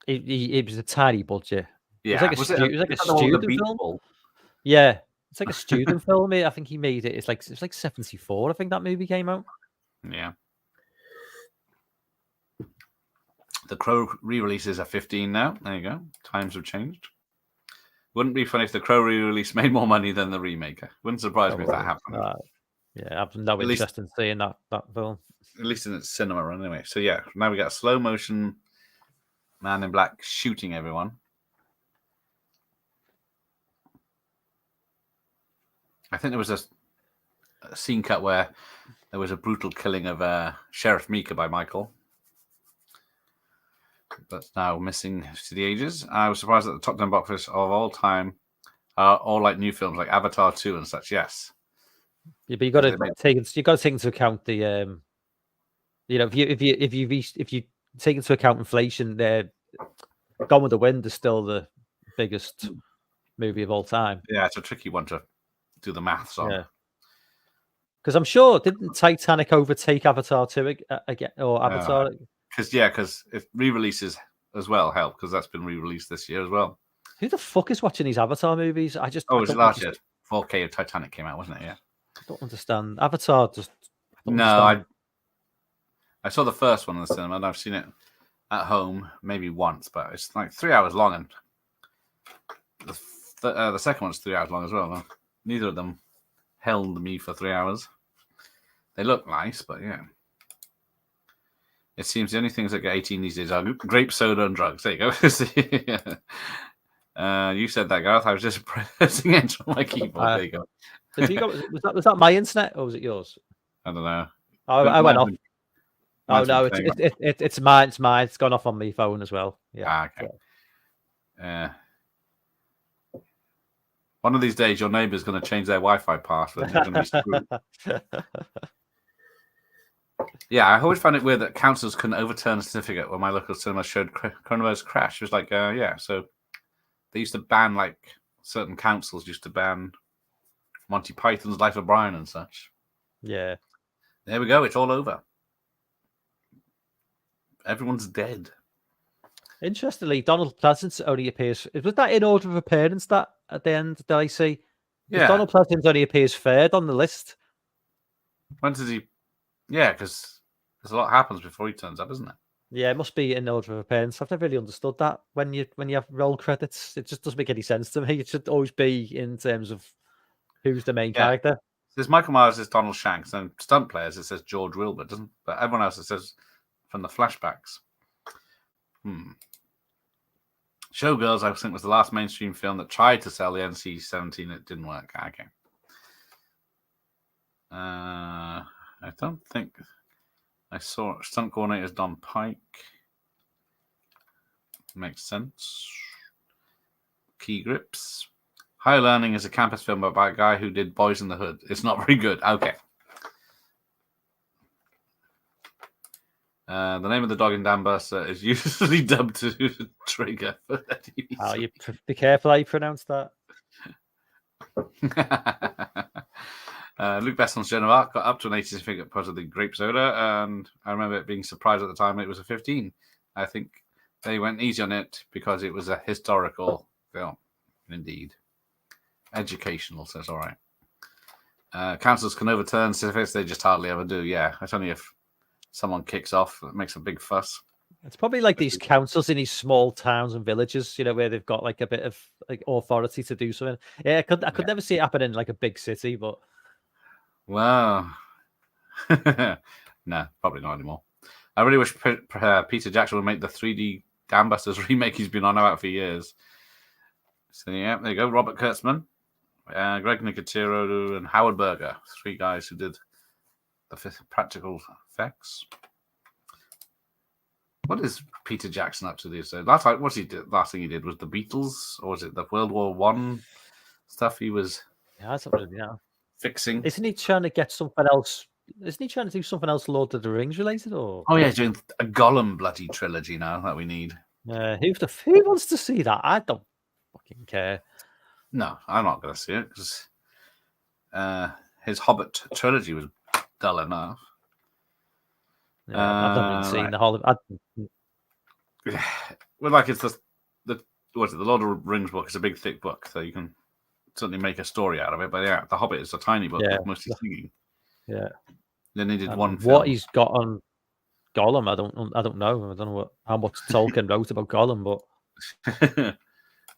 it. It was a tiny budget. Yeah, it was like a student film. Yeah, it's like a student film. I think he made it. It's like 74. I think that movie came out. Yeah. The Crow re-releases are 15 now. There you go. Times have changed. Wouldn't be funny if the Crow re-release made more money than the remake. Wouldn't surprise me if that happened. Yeah, I've no interest in seeing that film. At least in its cinema run, anyway. So yeah, now we got a slow motion Man in Black shooting everyone. I think there was a scene cut where there was a brutal killing of Sheriff Meeker by Michael. That's now missing to the ages. I was surprised that the top 10 box office of all time are all like new films like Avatar 2 and such. Yes. Yeah, but you got to take into account the if you take into account inflation, Gone with the Wind is still the biggest movie of all time. Yeah, it's a tricky one to do the maths on. Yeah. Because I'm sure, didn't Titanic overtake Avatar 2 again, or Avatar? Because if re-releases as well help, because that's been re-released this year as well. Who the fuck is watching these Avatar movies? It was last year. 4K of Titanic came out, wasn't it? Yeah. I don't understand. Avatar just. I saw the first one in the cinema, and I've seen it at home maybe once, but it's like 3 hours long, and the second one's 3 hours long as well. Though. Neither of them held me for 3 hours. They look nice, but yeah. It seems the only things that get 18 these days are grape soda and drugs. There you go. You said that, Gareth. I was just pressing enter on my keyboard. There you go. Was that my internet or was it yours? I don't know. I went off. Oh no, it's mine. It's mine. It's gone off on my phone as well. Yeah. Okay. One of these days, your neighbour's going to change their Wi-Fi password. They're going to be screwed. Yeah, I always found it weird that councils couldn't overturn a certificate when my local cinema showed Cronenberg's Crash. It was like, so they used to ban, like, certain councils used to ban Monty Python's Life of Brian and such. Yeah. There we go. It's all over. Everyone's dead. Interestingly, Donald Pleasance only appears. Was that in order of appearance that at the end, did I see? Yeah. Donald Pleasance only appears third on the list. When does he? Yeah, because there's a lot happens before he turns up, isn't it? Yeah, it must be in order of appearance. I've never really understood that when you have roll credits. It just doesn't make any sense to me. It should always be in terms of who's the main character. It says Michael Myers is Donald Shanks, and stunt players it says George Wilbur, doesn't? But everyone else it says from the flashbacks. Showgirls, I think, was the last mainstream film that tried to sell the NC-17. It didn't work. Okay. I don't think I saw stunt coordinator Don Pike. Makes sense. Key Grips. High Learning is a campus film about a guy who did Boys in the Hood. It's not very good. Okay. The name of the dog in Dan Buster is usually dubbed to Trigger. You be careful how you pronounce that. Luke Besson's Joan of Arc got up to an 80 certificate because of the grape soda, and I remember it being surprised at the time it was a 15. I think they went easy on it because it was a historical film. Indeed. Educational, so it's all right. Councils can overturn certificates, they just hardly ever do. Yeah, it's only if someone kicks off that makes a big fuss. It's probably like these councils in these small towns and villages, where they've got like a bit of like authority to do something. Yeah, I could never see it happen in like a big city, but wow. No, probably not anymore. I really wish Peter Jackson would make the 3D Dambusters remake he's been on about for years. So yeah, there you go. Robert Kurtzman, Greg Nicotero, and Howard Berger, 3 guys who did the practical effects. What is Peter Jackson up to these days? Last thing he did was the Beatles, or was it the World War I stuff he was fixing? Isn't he trying to get something else? Isn't he trying to do something else Lord of the Rings related? Or oh yeah, he's doing a Gollum bloody trilogy now that we need. Who wants to see that? I don't fucking care. No, I'm not going to see it because his Hobbit trilogy was dull enough. Yeah, I've not really seen the whole. Well, like it's the Lord of the Rings book. It's a big thick book, so you can certainly make a story out of it. But yeah, the Hobbit is a tiny book, mostly singing. Yeah. Then they did one film. What he's got on Gollum, I don't know. I don't know how much Tolkien wrote about Gollum, but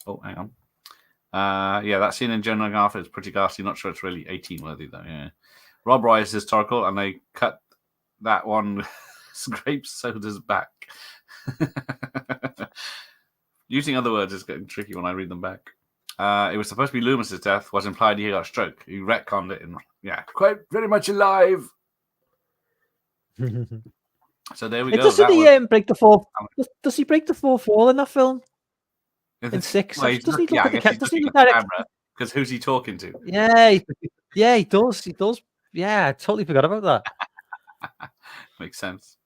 oh, hang on. Yeah, that scene in General Garth is pretty ghastly. Not sure it's really 18 worthy though. Yeah. Rob Roy is historical, and they cut that one grape soda's back. Using other words is getting tricky when I read them back. It was supposed to be Loomis's death. Was implied he got a stroke. He retconned it, and Yeah, quite very much alive. So there we go. Doesn't That he was break the fourth? Does he break the fourth wall in that film? In 6? well, he's Doesn't he yeah, look I at the guess he's doesn't he looking look at the direct? camera because who's he talking to? Yeah, he does. He does. Yeah, I totally forgot about that. Makes sense.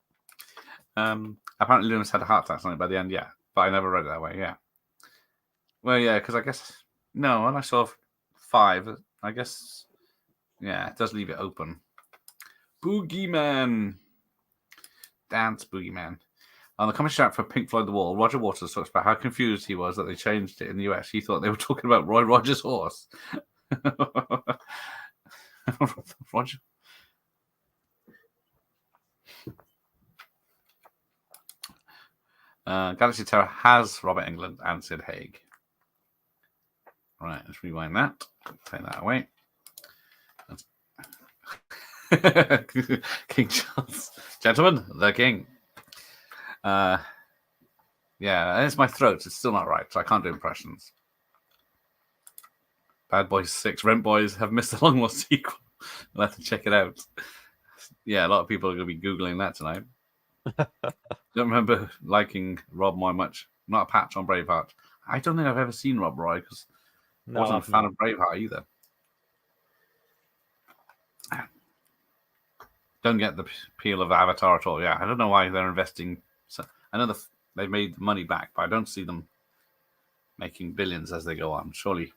Apparently Loomis had a heart attack or something by the end, yeah. But I never read it that way, yeah. Well, yeah, because I guess no, when I saw 5, I guess yeah, it does leave it open. Boogeyman. Dance Boogeyman. On the commentary track for Pink Floyd The Wall, Roger Waters talks about how confused he was that they changed it in the US. He thought they were talking about Roy Rogers' horse. Roger. Galaxy Terror has Robert Englund and Sid Haig. Right, let's rewind that. Take that away. King Charles. Gentlemen, the King. Yeah, it's my throat. It's still not right, so I can't do impressions. Bad Boys 6. Rent Boys have missed a long lost sequel. We'll have to check it out. Yeah, a lot of people are going to be Googling that tonight. Don't remember liking Rob Roy much. Not a patch on Braveheart. I don't think I've ever seen Rob Roy because I wasn't a fan of Braveheart either. Don't get the appeal of Avatar at all. Yeah, I don't know why they're investing. I know they've made money back, but I don't see them making billions as they go on. Surely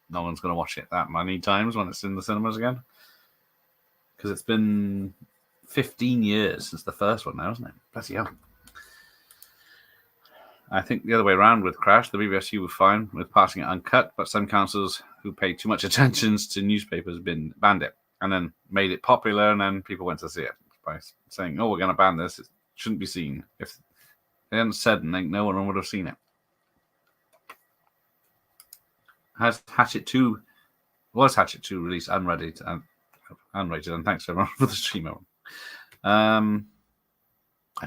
no one's going to watch it that many times when it's in the cinemas again. Because it's been 15 years since the first one now, isn't it? Bloody hell. I think the other way around with Crash, the BBFC were fine with passing it uncut, but some councils who paid too much attention to newspapers banned it and then made it popular, and then people went to see it by saying, oh, we're going to ban this. It shouldn't be seen. If they hadn't said anything, no one would have seen it. Was Hatchet 2 released unrated, and thanks everyone for the stream. I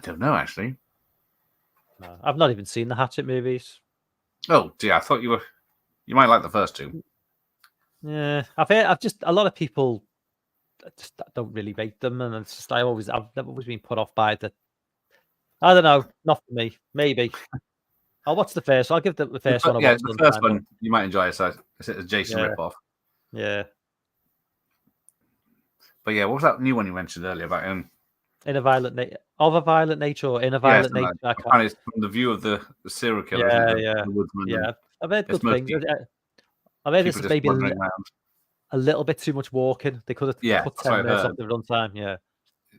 don't know, actually. No, I've not even seen the Hatchet movies. Oh dear, I thought you might like the first 2. Yeah, I've just a lot of people just don't really rate them, and it's just I've never always been put off by the. I don't know, not for me. Maybe I'll watch the first. I'll give the first one. Yeah, the first one you might enjoy. So it's a Jason ripoff. Yeah. But yeah, what was that new one you mentioned earlier about him? In a violent nature, of a violent nature, or in a violent nature. And it's from the view of the serial killer. The woodsman. Yeah, I've heard good things. I've heard this maybe a little bit too much walking. They could have put 10 minutes off the runtime. Yeah,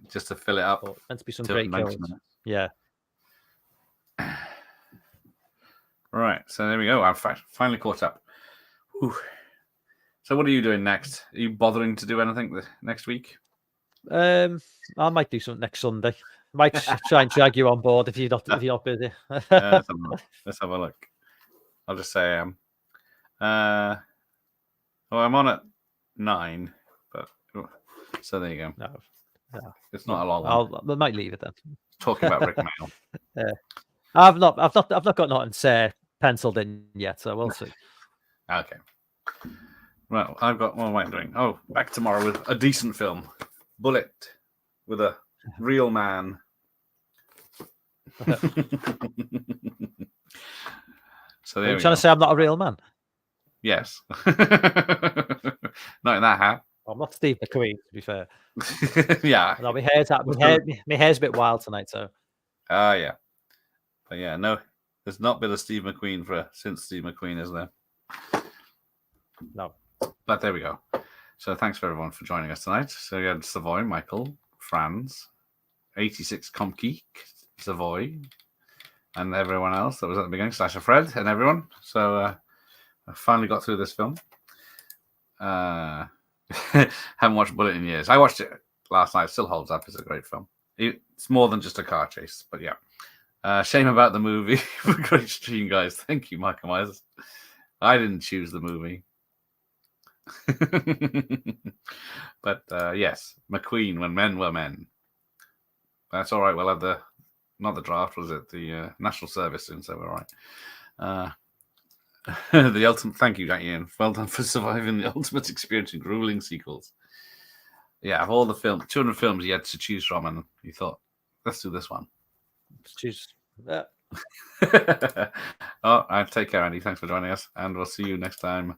just to fill it up. But meant to be some great kills. Yeah. Right, so there we go. I've finally caught up. Whew. So what are you doing next? Are you bothering to do anything next week? I might do something next Sunday. Might try and drag you on board if you're not busy. Let's have a look. I'll just say I am. I'm on at 9, but so there you go. No. It's not a long one. I might leave it then. Talking about Rick Mail. Yeah. I've not got nothing penciled in yet, so we'll see. Okay. Well, I've got what am I doing? Oh, back tomorrow with a decent film. Bullet with a real man. So there Are you trying to say I'm not a real man? Yes. Not in that hat. I'm not Steve McQueen, to be fair. Yeah. No, my hair's a bit wild tonight, so. Yeah. But yeah, no, there's not been a Steve McQueen since Steve McQueen, is there? No. But there we go. So thanks for everyone for joining us tonight. So we had Savoy, Michael, Franz, 86 Comkeek, Savoy, and everyone else that was at the beginning, Slasher Fred and everyone. So I finally got through this film. Haven't watched Bullet in years. I watched it last night. It still holds up. It's a great film. It's more than just a car chase, but yeah. Shame about the movie. Great stream, guys. Thank you, Michael Myers. I didn't choose the movie. But yes, McQueen, when men were men. That's all right. We'll have not the draft, was it? The national service soon, so we're all right. The ultimate. Thank you, Ian. Well done for surviving the ultimate experience in grueling sequels. Yeah, of all the 200 films you had to choose from, and you thought, let's do this one. Choose. Oh, take care, Andy. Thanks for joining us, and we'll see you next time.